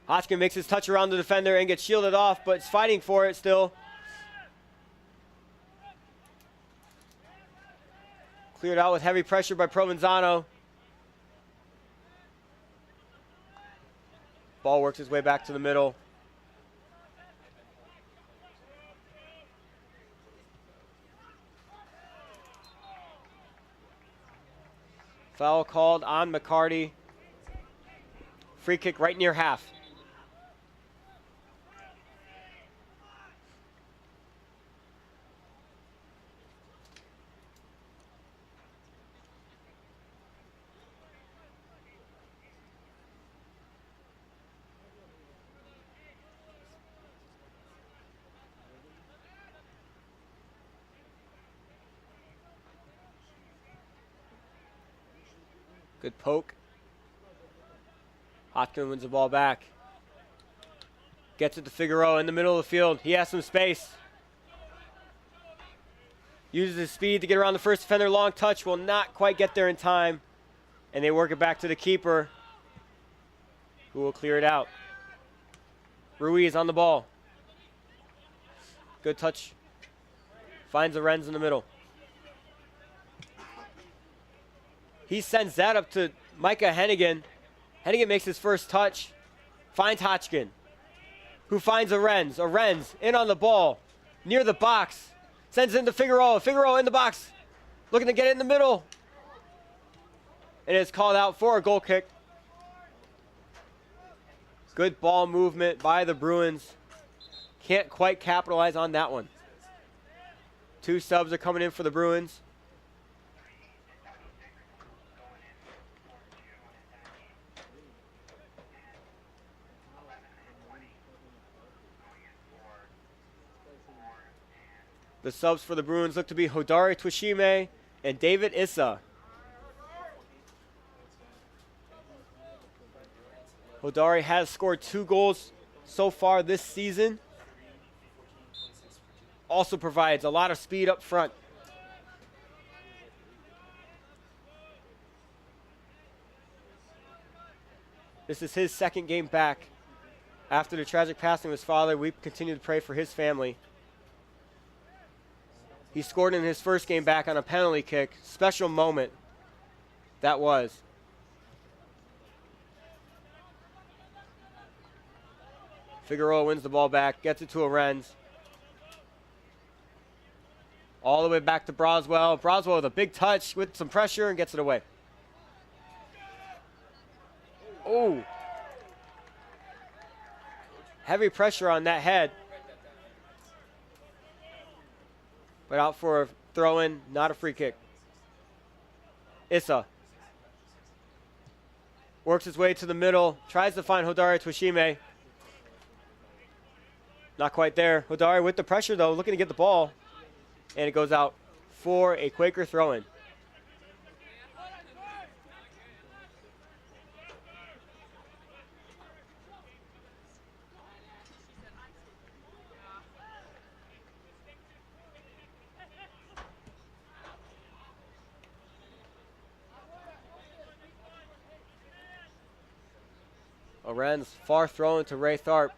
Hodgkin makes his touch around the defender and gets shielded off, but is fighting for it still. Cleared out with heavy pressure by Provenzano. Ball works his way back to the middle. Foul called on McCarty. Free kick right near half. Good poke. Hodgkin wins the ball back. Gets it to Figueroa in the middle of the field. He has some space. Uses his speed to get around the first defender. Long touch, will not quite get there in time. And they work it back to the keeper, who will clear it out. Ruiz on the ball. Good touch. Finds Lorenz in the middle. He sends that up to Micah Hennigan. Hennigan makes his first touch. Finds Hodgkin, who finds Arenz. Arenz in on the ball, near the box. Sends it into Figueroa. Figueroa in the box, looking to get it in the middle. And it's called out for a goal kick. Good ball movement by the Bruins. Can't quite capitalize on that one. 2 subs are coming in for the Bruins. The subs for the Bruins look to be Hodari Twishime and David Issa. Hodari has scored 2 goals so far this season. Also provides a lot of speed up front. This is his 2nd game back. After the tragic passing of his father, we continue to pray for his family. He scored in his 1st game back on a penalty kick. Special moment that was. Figueroa wins the ball back, gets it to Arenz. All the way back to Broswell. Broswell with a big touch with some pressure and gets it away. Oh, Heavy pressure on that head. But out for a throw-in, not a free kick. Issa works his way to the middle, tries to find Hodari Twishime. Not quite there. Hodari with the pressure, though, looking to get the ball. And it goes out for a Quaker throw-in. Oren's far throw into Ray Tharp.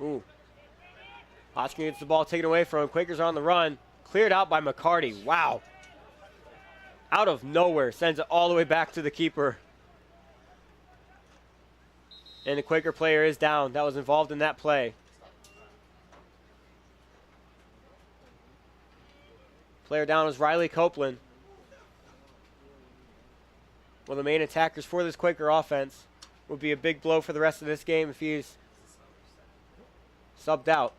Ooh. Hodgkin gets the ball taken away from him. Quakers are on the run. Cleared out by McCarty. Wow. Out of nowhere. Sends it all the way back to the keeper. And the Quaker player is down. That was involved in that play. Player down is Riley Copeland. One of the main attackers for this Quaker offense. Would be a big blow for the rest of this game if he's subbed out.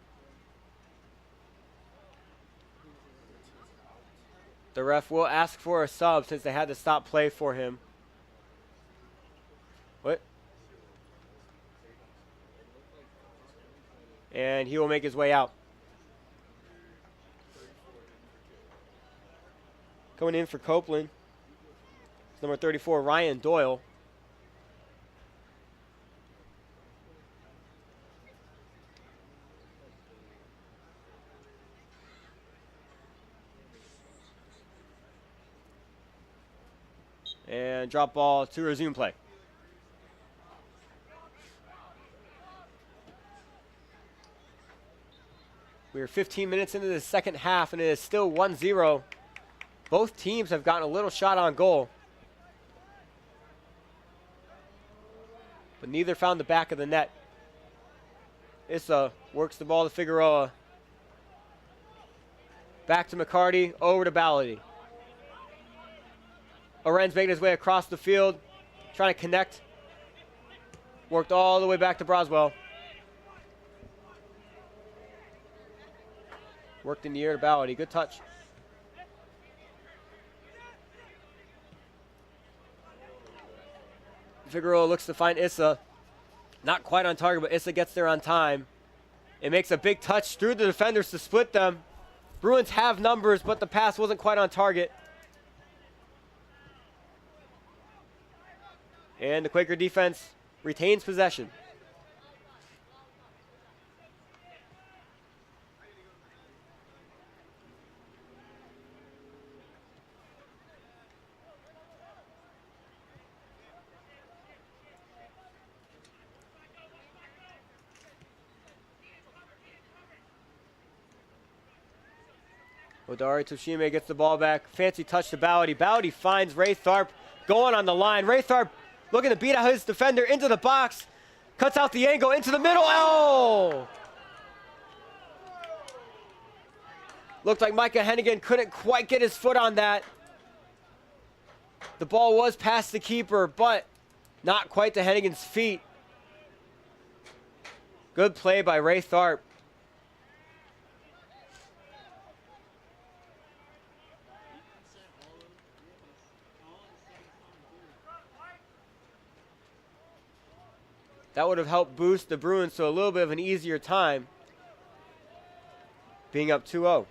The ref will ask for a sub since they had to stop play for him. What? And he will make his way out. Coming in for Copeland, number 34, Ryan Doyle. And drop ball to resume play. We are 15 minutes into the second half, and it is still 1-0. Both teams have gotten a little shot on goal, but neither found the back of the net. Issa works the ball to Figueroa. Back to McCarty, over to Ballady. Oren's making his way across the field, trying to connect. Worked all the way back to Broswell. Worked in the air to Ballady. Good touch. Figueroa looks to find Issa. Not quite on target, but Issa gets there on time. It makes a big touch through the defenders to split them. Bruins have numbers, but the pass wasn't quite on target. And the Quaker defense retains possession. Hodari Toshime gets the ball back. Fancy touch to Ballady. Ballady finds Ray Tharp going on the line. Ray Tharp looking to beat out his defender into the box. Cuts out the angle into the middle. Oh! Looked like Micah Hennigan couldn't quite get his foot on that. The ball was past the keeper, but not quite to Hennigan's feet. Good play by Ray Tharp. That would have helped boost the Bruins to a little bit of an easier time, being up 2-0.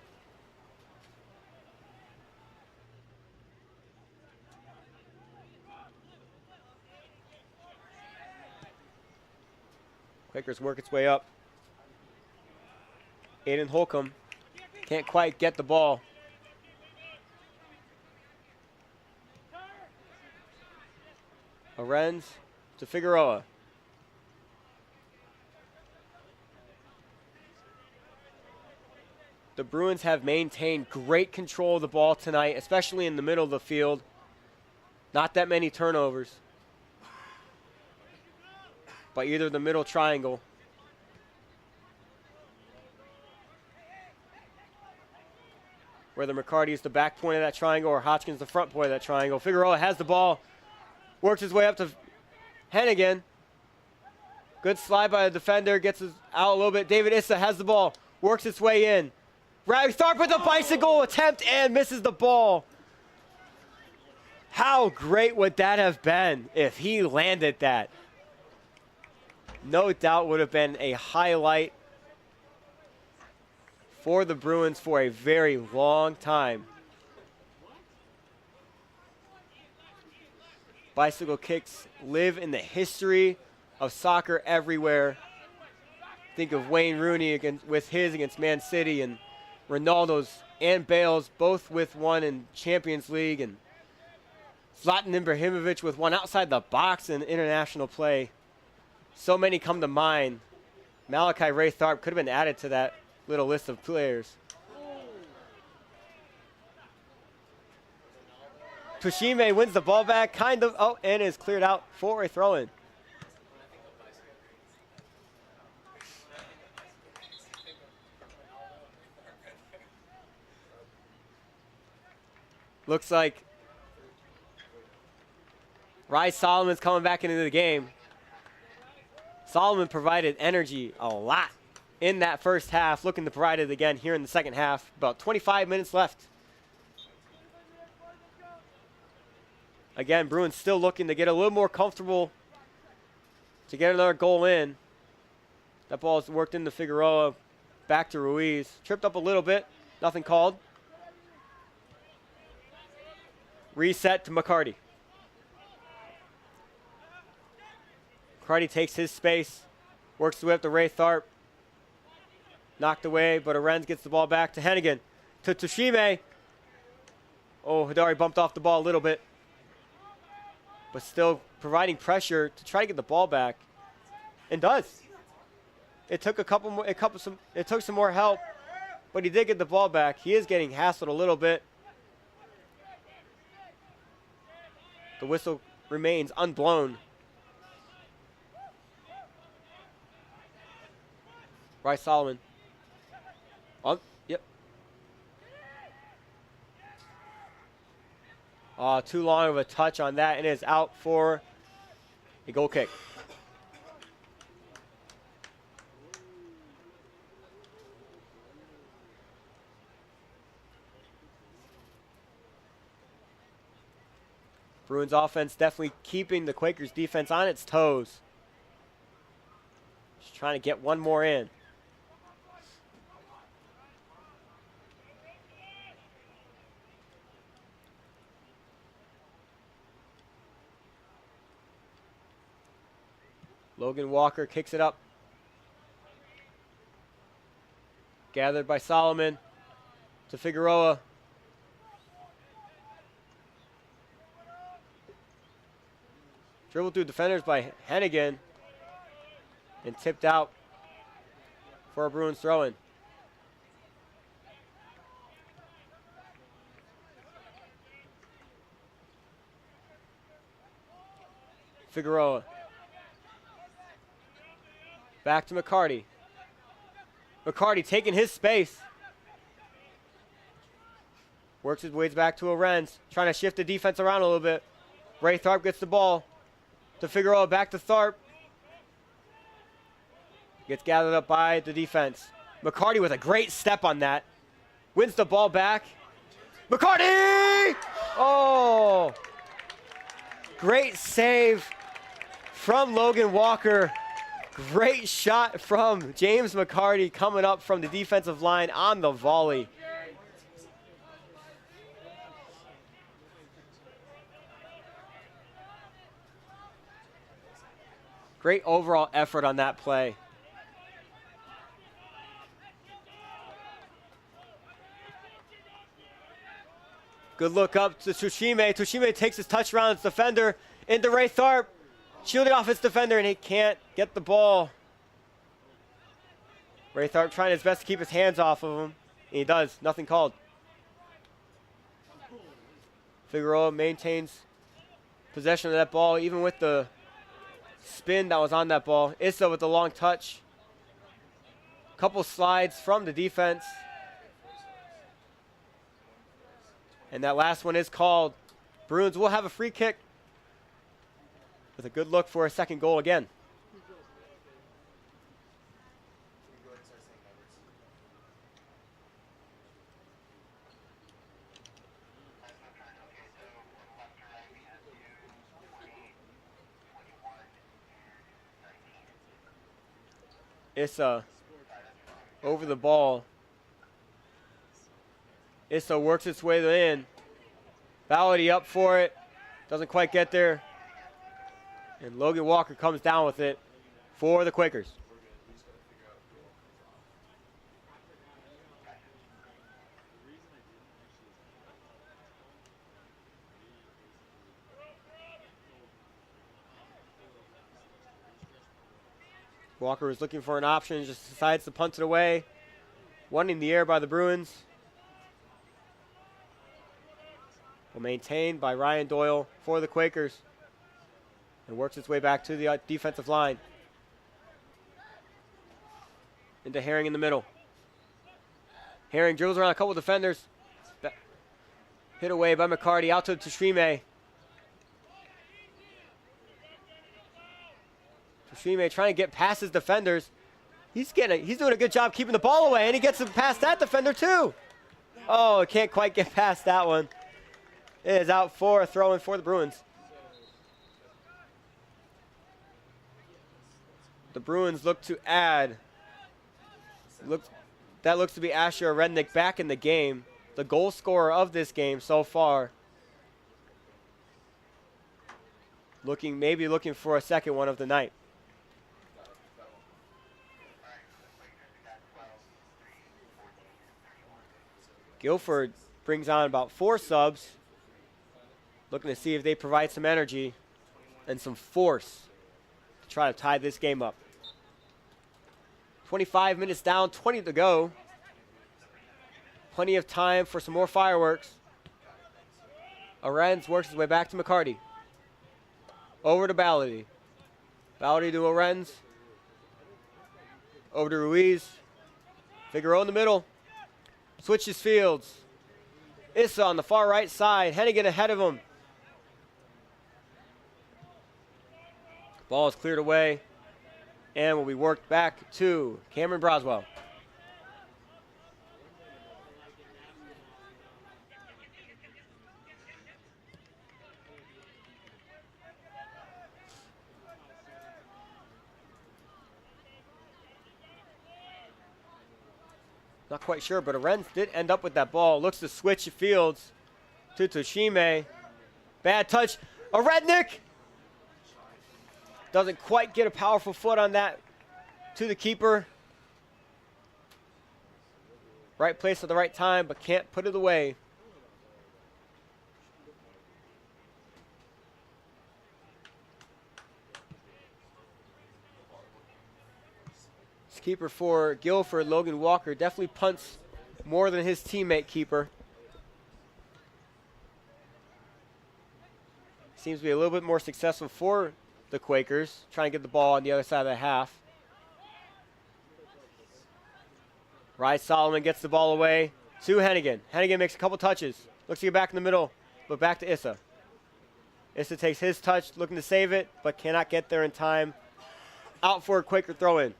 Quakers work its way up. Aiden Holcomb can't quite get the ball. Arends to Figueroa. The Bruins have maintained great control of the ball tonight, especially in the middle of the field. Not that many turnovers by either the middle triangle. Whether McCarty is the back point of that triangle or Hodgkins the front point of that triangle. Figueroa has the ball, works his way up to Hennigan. Good slide by the defender. Gets us out a little bit. David Issa has the ball. Works its way in. Riley Tharp with a bicycle attempt and misses the ball. How great would that have been if he landed that? No doubt would have been a highlight for the Bruins for a very long time. Bicycle kicks live in the history of soccer everywhere. Think of Wayne Rooney against Man City, and Ronaldo's and Bale's both with one in Champions League, and Zlatan Ibrahimovic with one outside the box in international play. So many come to mind. Malachi Ray Tharp could have been added to that little list of players. Tushime wins the ball back, kind of, and is cleared out for a throw-in. Looks like Ry Solomon's coming back into the game. Solomon provided energy a lot in that first half, looking to provide it again here in the second half. About 25 minutes left. Again, Bruins still looking to get a little more comfortable to get another goal in. That ball is worked into Figueroa, back to Ruiz. Tripped up a little bit, nothing called. Reset to McCarty. McCarty takes his space, works the way up to Ray Tharp. Knocked away, but Arends gets the ball back to Hennigan. To Tushime. Oh, Hidari bumped off the ball a little bit, but still providing pressure to try to get the ball back, and does. It took it took some more help, but he did get the ball back. He is getting hassled a little bit. The whistle remains unblown. Bryce Solomon. Oh, yep. Too long of a touch on that, and it is out for a goal kick. Bruins offense definitely keeping the Quakers defense on its toes. Just trying to get one more in. Logan Walker kicks it up. Gathered by Solomon to Figueroa. Dribbled through defenders by Hennigan and tipped out for a Bruins throw-in. Figueroa. Back to McCarty. McCarty taking his space. Works his ways back to Arends, trying to shift the defense around a little bit. Ray Tharp gets the ball to Figueroa, back to Tharp. Gets gathered up by the defense. McCarty with a great step on that. Wins the ball back. McCarty! Oh! Great save from Logan Walker. Great shot from James McCarty coming up from the defensive line on the volley. Great overall effort on that play. Good look up to Tushime. Tushime takes his touch around his defender into Ray Tharp. Shielding off his defender, and he can't get the ball. Ray Tharp trying his best to keep his hands off of him. And he does. Nothing called. Figueroa maintains possession of that ball, even with the spin that was on that ball. Issa with the long touch. Couple slides from the defense. And that last one is called. Bruins will have a free kick. with a good look for a second goal again. Issa over the ball. Issa works its way in. Ballady up for it. Doesn't quite get there. And Logan Walker comes down with it for the Quakers. Walker is looking for an option, just decides to punt it away. One in the air by the Bruins. Well, maintained by Ryan Doyle for the Quakers. And works its way back to the defensive line. Into Herring in the middle. Herring dribbles around a couple defenders. Hit away by McCarty, out to Tashime. Tashime trying to get past his defenders. He's doing a good job keeping the ball away, and he gets past that defender too. Oh, can't quite get past that one. It is out for a throw-in for the Bruins. The Bruins look to add. That looks to be Asher Rednick back in the game, the goal scorer of this game so far. Maybe looking for a second one of the night. Guilford brings on about 4 subs, looking to see if they provide some energy and some force to try to tie this game up. 25 minutes down, 20 to go. Plenty of time for some more fireworks. Arends works his way back to McCarty. Over to Ballady. Ballady to Arends. Over to Ruiz. Figueroa in the middle. Switches fields. Issa on the far right side. Hennigan ahead of him. Ball is cleared away and will be worked back to Cameron Broswell. Not quite sure, but Arends did end up with that ball. Looks to switch fields to Toshime. Bad touch. Rednick doesn't quite get a powerful foot on that to the keeper. Right place at the right time, but can't put it away. Keeper for Guilford, Logan Walker, definitely punts more than his teammate keeper. Seems to be a little bit more successful for the Quakers, trying to get the ball on the other side of the half. Rye Solomon gets the ball away to Hennigan. Hennigan makes a couple touches, looks to get back in the middle, but back to Issa. Issa takes his touch, looking to save it, but cannot get there in time. Out for a Quaker throw-in.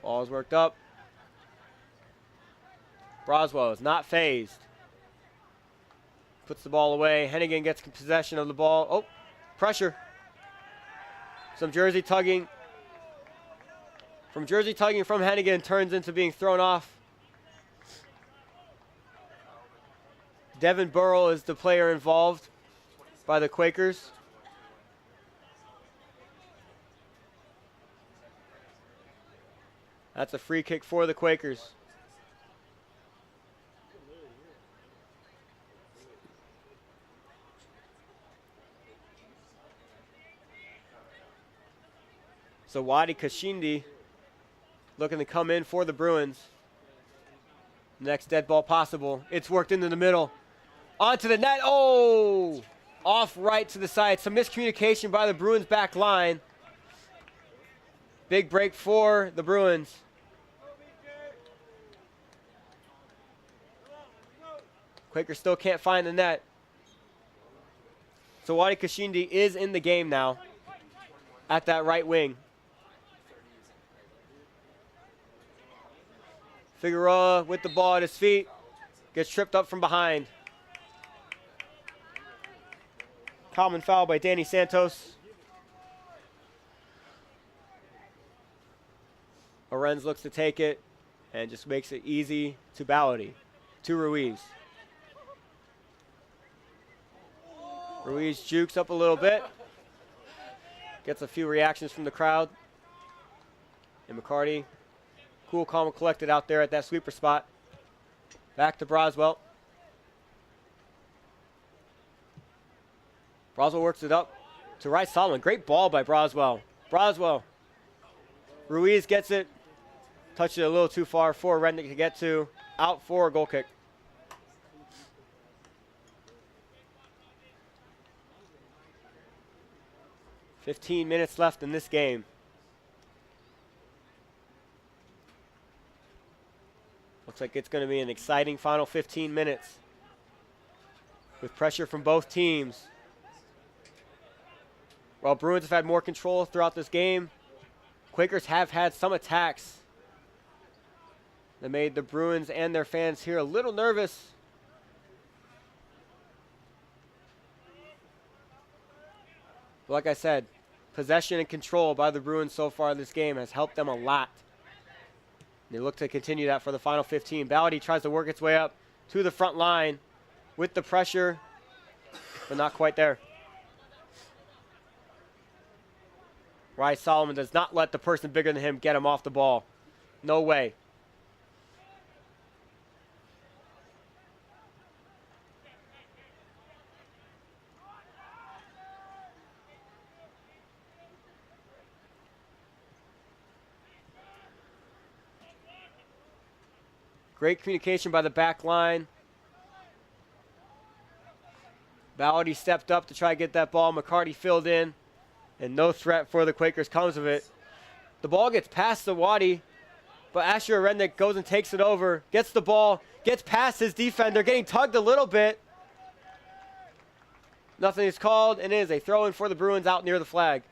Ball is worked up. Broswell is not phased. Puts the ball away. Hennigan gets possession of the ball. Oh, pressure. Some jersey tugging. From jersey tugging from Hennigan turns into being thrown off. Devin Burrell is the player involved by the Quakers. That's a free kick for the Quakers. So Wadi Kashindi looking to come in for the Bruins. Next dead ball possible. It's worked into the middle. Onto the net. Oh! Off right to the side. Some miscommunication by the Bruins back line. Big break for the Bruins. Quakers still can't find the net. So Wadi Kashindi is in the game now at that right wing. Figueroa with the ball at his feet. Gets tripped up from behind. Common foul by Danny Santos. Lorenz looks to take it and just makes it easy to Ballady, to Ruiz. Ruiz jukes up a little bit. Gets a few reactions from the crowd. And McCarty, cool, calm, and collected out there at that sweeper spot. Back to Broswell. Broswell works it up to Rice Solomon. Great ball by Broswell. Broswell. Ruiz gets it. Touched it a little too far for Rednick to get to. Out for a goal kick. "15 minutes left in this game. Looks like it's going to be an exciting final 15 minutes with pressure from both teams. While Bruins have had more control throughout this game, Quakers have had some attacks that made the Bruins and their fans here a little nervous. But like I said, possession and control by the Bruins so far in this game has helped them a lot. They look to continue that for the final 15. Ballady tries to work its way up to the front line with the pressure, but not quite there. Rice Solomon does not let the person bigger than him get him off the ball. No way. Great communication by the back line. Ballady stepped up to try to get that ball. McCarty filled in, and no threat for the Quakers comes of it. The ball gets past the Wadi, but Asher Rednick goes and takes it over, gets the ball, gets past his defender, getting tugged a little bit. Nothing is called, and it is a throw-in for the Bruins out near the flag.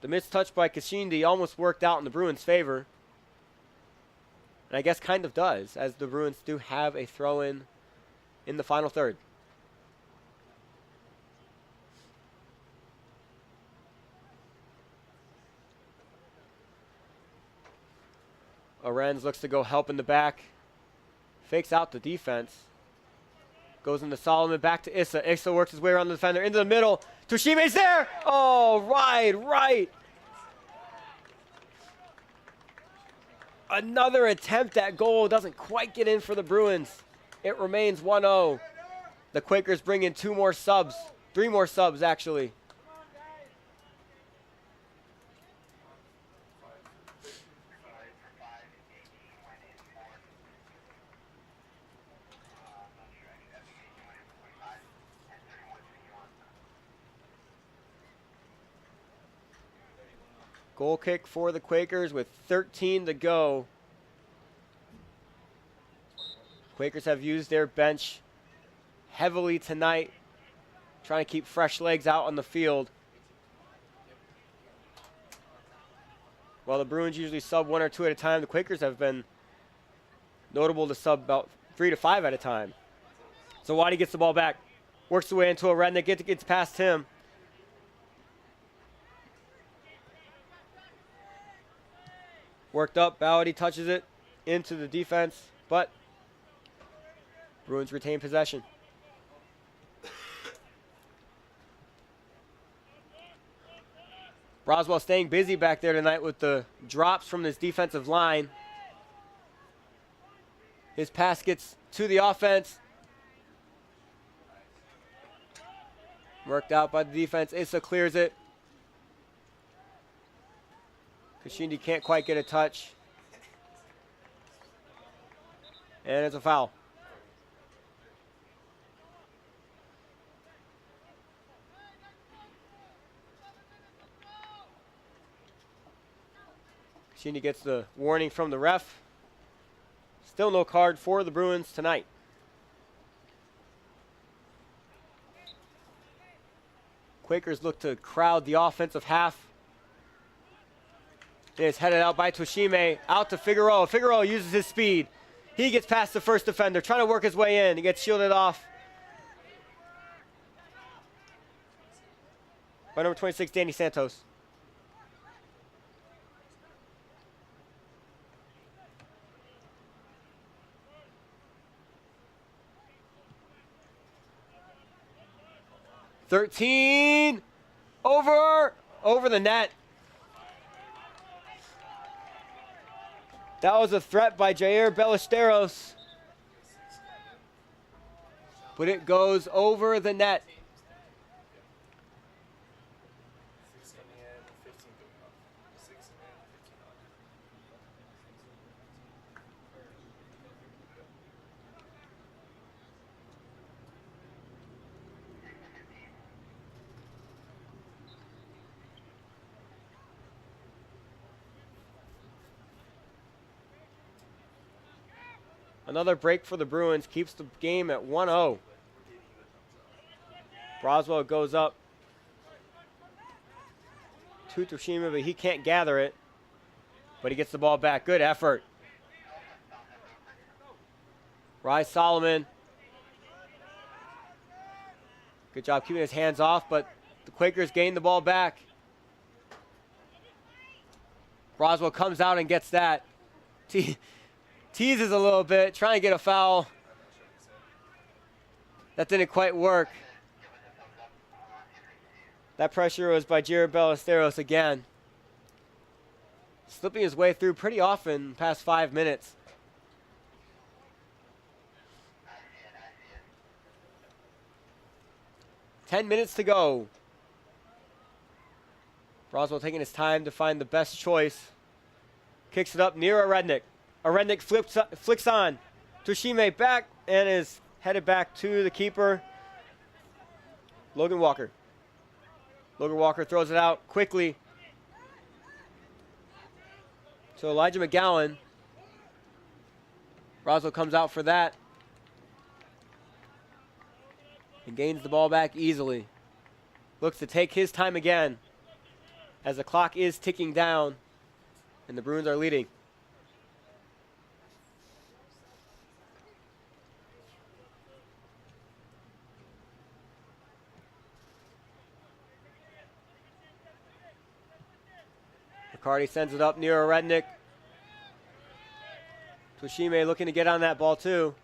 The missed touch by Kashindi almost worked out in the Bruins' favor. And I guess kind of does, as the Bruins do have a throw-in in the final third. Arenz looks to go help in the back. Fakes out the defense. Goes into Solomon, back to Issa. Issa works his way around the defender, into the middle. Toshime's there! Oh, right. Another attempt at goal. Doesn't quite get in for the Bruins. It remains 1-0. The Quakers bring in 2 more subs. 3 more subs, actually. Goal kick for the Quakers with 13 to go. Quakers have used their bench heavily tonight, trying to keep fresh legs out on the field. While the Bruins usually sub 1 or 2 at a time, the Quakers have been notable to sub about 3 to 5 at a time. So Wadi gets the ball back, works the way into a Rednick, gets past him. Worked up, Ballady touches it into the defense, but Bruins retain possession. Broswell staying busy back there tonight with the drops from this defensive line. His pass gets to the offense. Worked out by the defense. Issa clears it. Kashindi can't quite get a touch. And it's a foul. Sheeny gets the warning from the ref. Still no card for the Bruins tonight. Quakers look to crowd the offensive half. It's headed out by Toshime, out to Figueroa. Figueroa uses his speed. He gets past the first defender, trying to work his way in. He gets shielded off by number 26, Danny Santos. "13, over the net." That was a threat by Jair Ballesteros, but it goes over the net. Another break for the Bruins keeps the game at 1-0. Broswell goes up to Toshima, but he can't gather it. But he gets the ball back. Good effort. Rise Solomon. Good job keeping his hands off, but the Quakers gain the ball back. Broswell comes out and gets that. Teases a little bit, trying to get a foul. That didn't quite work. That pressure was by Jared Ballesteros again. Slipping his way through pretty often past 5 minutes. "10 minutes to go. Broswell taking his time to find the best choice. Kicks it up near Arednik. Arednik flicks on. Toshime back and is headed back to the keeper, Logan Walker. Logan Walker throws it out quickly to Elijah McGowan. Broswell comes out for that and gains the ball back easily. Looks to take his time again as the clock is ticking down and the Bruins are leading. McCarty sends it up near Rednick. Toshime looking to get on that ball too.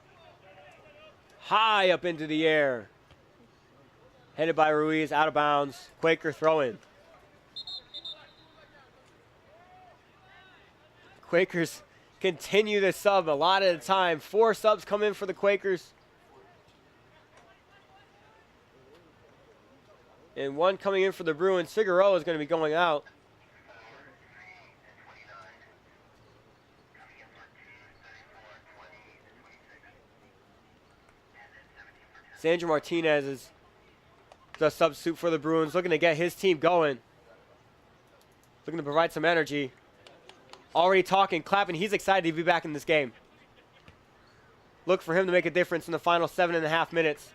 High up into the air. Headed by Ruiz, out of bounds. Quaker throw-in. Quakers continue to sub a lot at a time. 4 subs come in for the Quakers. And 1 coming in for the Bruins. Figueroa is going to be going out. Sandro Martinez is the substitute for the Bruins, looking to get his team going. Looking to provide some energy. Already talking, clapping. He's excited to be back in this game. Look for him to make a difference in the final 7.5 minutes.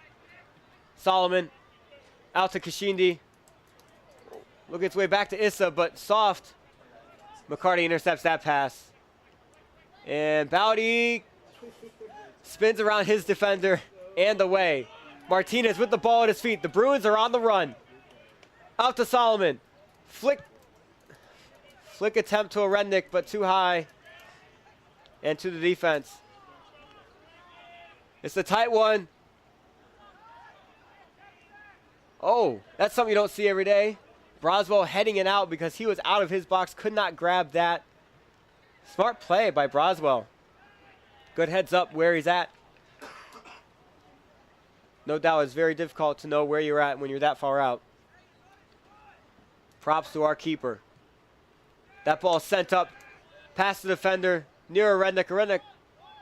Solomon out to Kashindi. Looking its way back to Issa, but soft. McCarty intercepts that pass. And Bowdy spins around his defender and away. Martinez with the ball at his feet. The Bruins are on the run. Out to Solomon. Flick attempt to a Rednick, but too high. And to the defense. It's the tight one. Oh, that's something you don't see every day. Broswell heading it out because he was out of his box. Could not grab that. Smart play by Broswell. Good heads up where he's at. No doubt it's very difficult to know where you're at when you're that far out. Props to our keeper. That ball sent up past the defender near Rednick. Rednick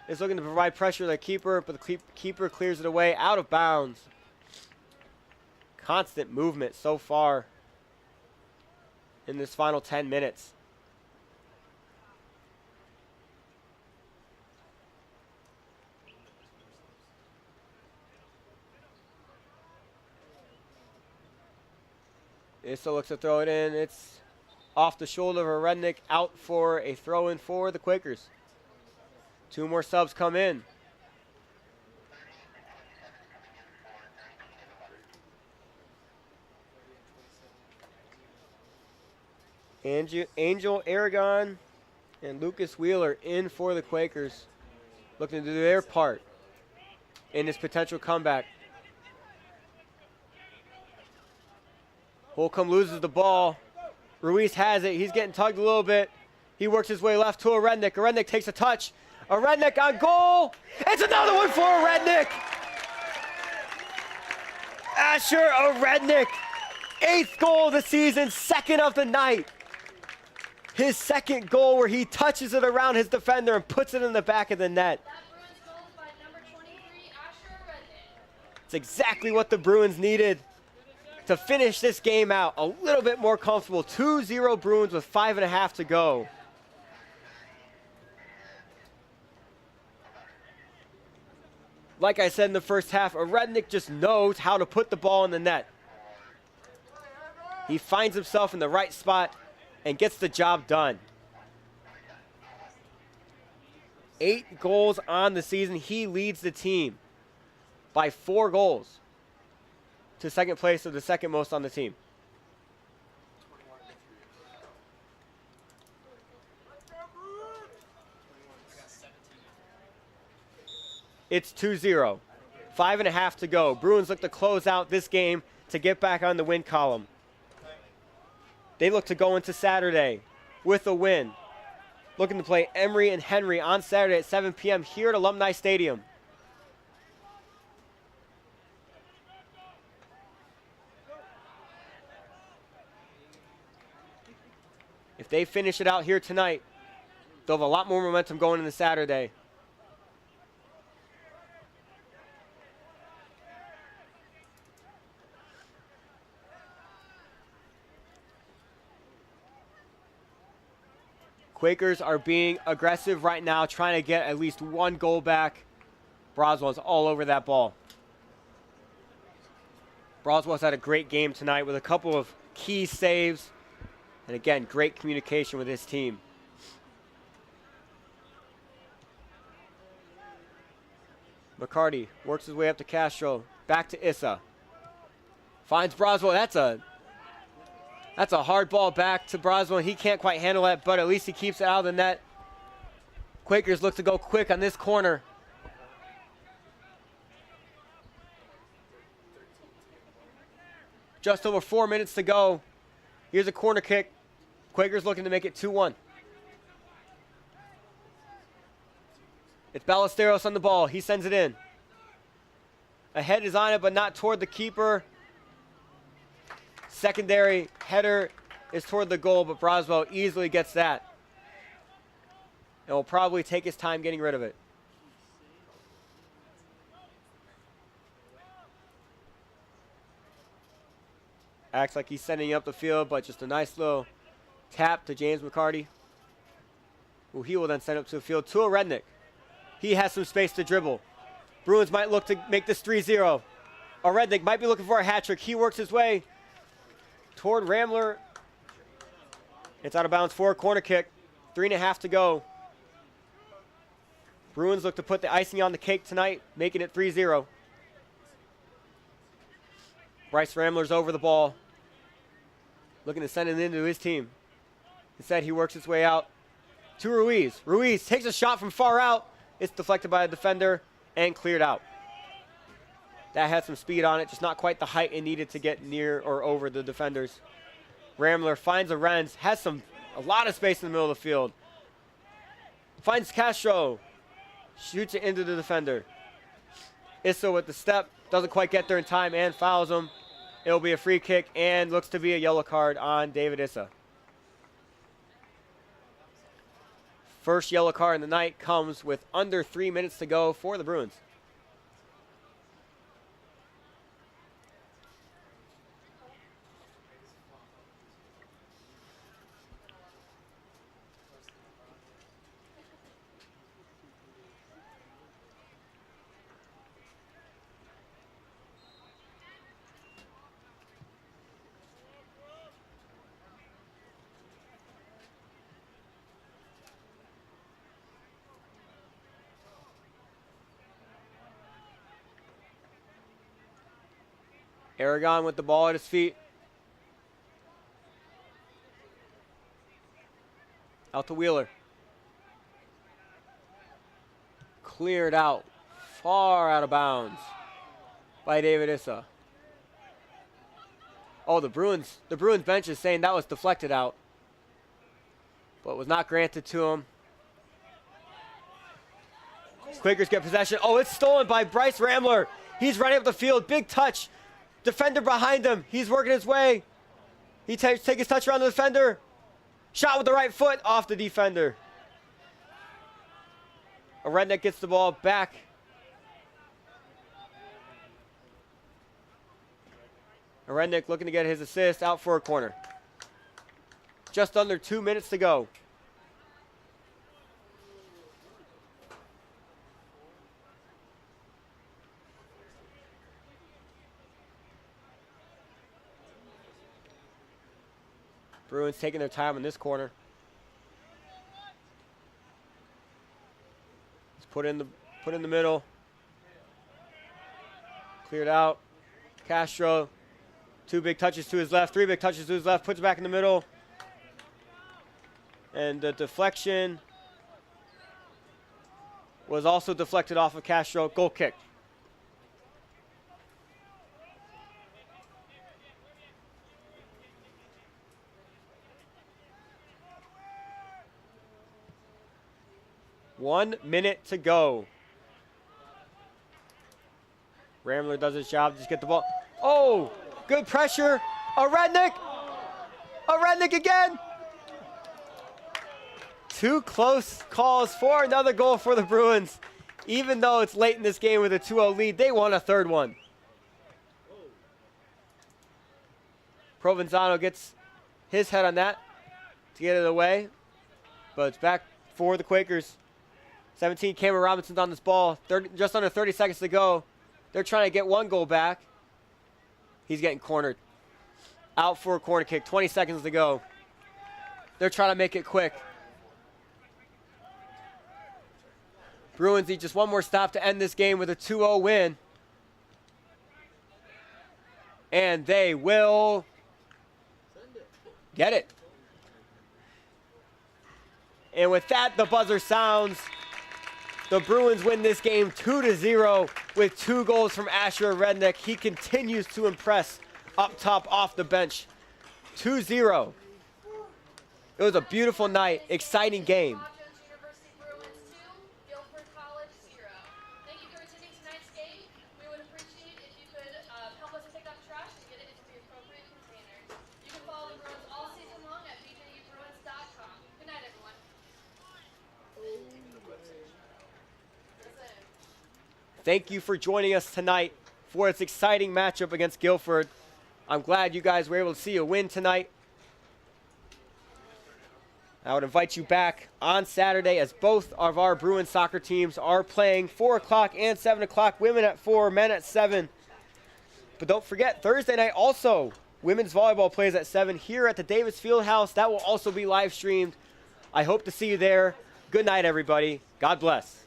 is looking to provide pressure to the keeper, but the keeper clears it away out of bounds. Constant movement so far in this final 10 minutes. Issa looks to throw it in. It's off the shoulder of a Rednick, out for a throw-in for the Quakers. 2 more subs come in. Angel Aragon and Lucas Wheeler in for the Quakers, looking to do their part in this potential comeback. Holcomb loses the ball. Ruiz has it. He's getting tugged a little bit. He works his way left to a Rednick. A Rednick takes a touch. A Rednick on goal. It's another one for a Rednick. Asher a Rednick. 8th goal of the season, 2nd of the night. His 2nd goal where he touches it around his defender and puts it in the back of the net. It's exactly what the Bruins needed to finish this game out a little bit more comfortable. 2-0 Bruins with 5.5 to go. Like I said in the first half, Rednick just knows how to put the ball in the net. He finds himself in the right spot and gets the job done. 8 goals on the season. He leads the team by 4 goals to 2nd place of the 2nd most on the team. It's 2-0. 5.5 to go. Bruins look to close out this game to get back on the win column. They look to go into Saturday with a win. Looking to play Emory and Henry on Saturday at 7 p.m. here at Alumni Stadium. If they finish it out here tonight, they'll have a lot more momentum going into Saturday. Quakers are being aggressive right now, trying to get at least 1 goal back. Broswell's all over that ball. Broswell's had a great game tonight with a couple of key saves. And again, great communication with his team. McCarty works his way up to Castro. Back to Issa. Finds Broswell. That's a hard ball back to Broswell. He can't quite handle that, but at least he keeps it out of the net. Quakers look to go quick on this corner. Just over 4 minutes to go. Here's a corner kick. Quakers looking to make it 2-1. It's Ballesteros on the ball. He sends it in. A head is on it, but not toward the keeper. Secondary header is toward the goal, but Broswell easily gets that. And will probably take his time getting rid of it. Acts like he's sending up the field, but just a nice little tap to James McCarty, who he will then send up to the field to a Rednick. He has some space to dribble. Bruins might look to make this 3-0. A Rednick might be looking for a hat trick. He works his way toward Ramler. It's out of bounds for a corner kick. 3.5 to go. Bruins look to put the icing on the cake tonight, making it 3-0. Bryce Ramler's over the ball, looking to send it into his team. Instead, he works his way out to Ruiz. Ruiz takes a shot from far out. It's deflected by a defender and cleared out. That had some speed on it, just not quite the height it needed to get near or over the defenders. Ramler finds a Renz, has a lot of space in the middle of the field. Finds Castro, shoots it into the defender. Issa with the step, doesn't quite get there in time and fouls him. It'll be a free kick and looks to be a yellow card on David Issa. First yellow card in the night comes with under 3 minutes to go for the Bruins. Aragon with the ball at his feet. Out to Wheeler. Cleared out. Far out of bounds by David Issa. Oh, the Bruins bench is saying that was deflected out, but was not granted to him. Quakers get possession. Oh, it's stolen by Bryce Ramler. He's running up the field. Big touch. Defender behind him. He's working his way. He takes his touch around the defender. Shot with the right foot off the defender. A Redneck gets the ball back. A Redneck looking to get his assist out for a corner. Just under 2 minutes to go. Bruins taking their time in this corner. It's put in the middle. Cleared out. Castro. 2 big touches to his left, 3 big touches to his left, puts it back in the middle. And the deflection was also deflected off of Castro. Goal kick. One minute to go. Ramler does his job, just get the ball. Oh, good pressure. A Redneck. A Redneck again. 2 close calls for another goal for the Bruins. Even though it's late in this game with a 2-0 lead, they want a third one. Provenzano gets his head on that to get it away. But it's back for the Quakers. 17, Cameron Robinson's on this ball. Just under 30 seconds to go. They're trying to get 1 goal back. He's getting cornered. Out for a corner kick. 20 seconds to go. They're trying to make it quick. Bruins need just 1 more stop to end this game with a 2-0 win. And they will get it. And with that, the buzzer sounds. The Bruins win this game 2-0 with 2 goals from Asher Redneck. He continues to impress up top off the bench. 2-0. It was a beautiful night, exciting game. Thank you for joining us tonight for this exciting matchup against Guilford. I'm glad you guys were able to see a win tonight. I would invite you back on Saturday as both of our Bruins soccer teams are playing 4 o'clock and 7 o'clock. Women at 4, men at 7. But don't forget, Thursday night also, women's volleyball plays at 7 here at the Davis Fieldhouse. That will also be live streamed. I hope to see you there. Good night, everybody. God bless.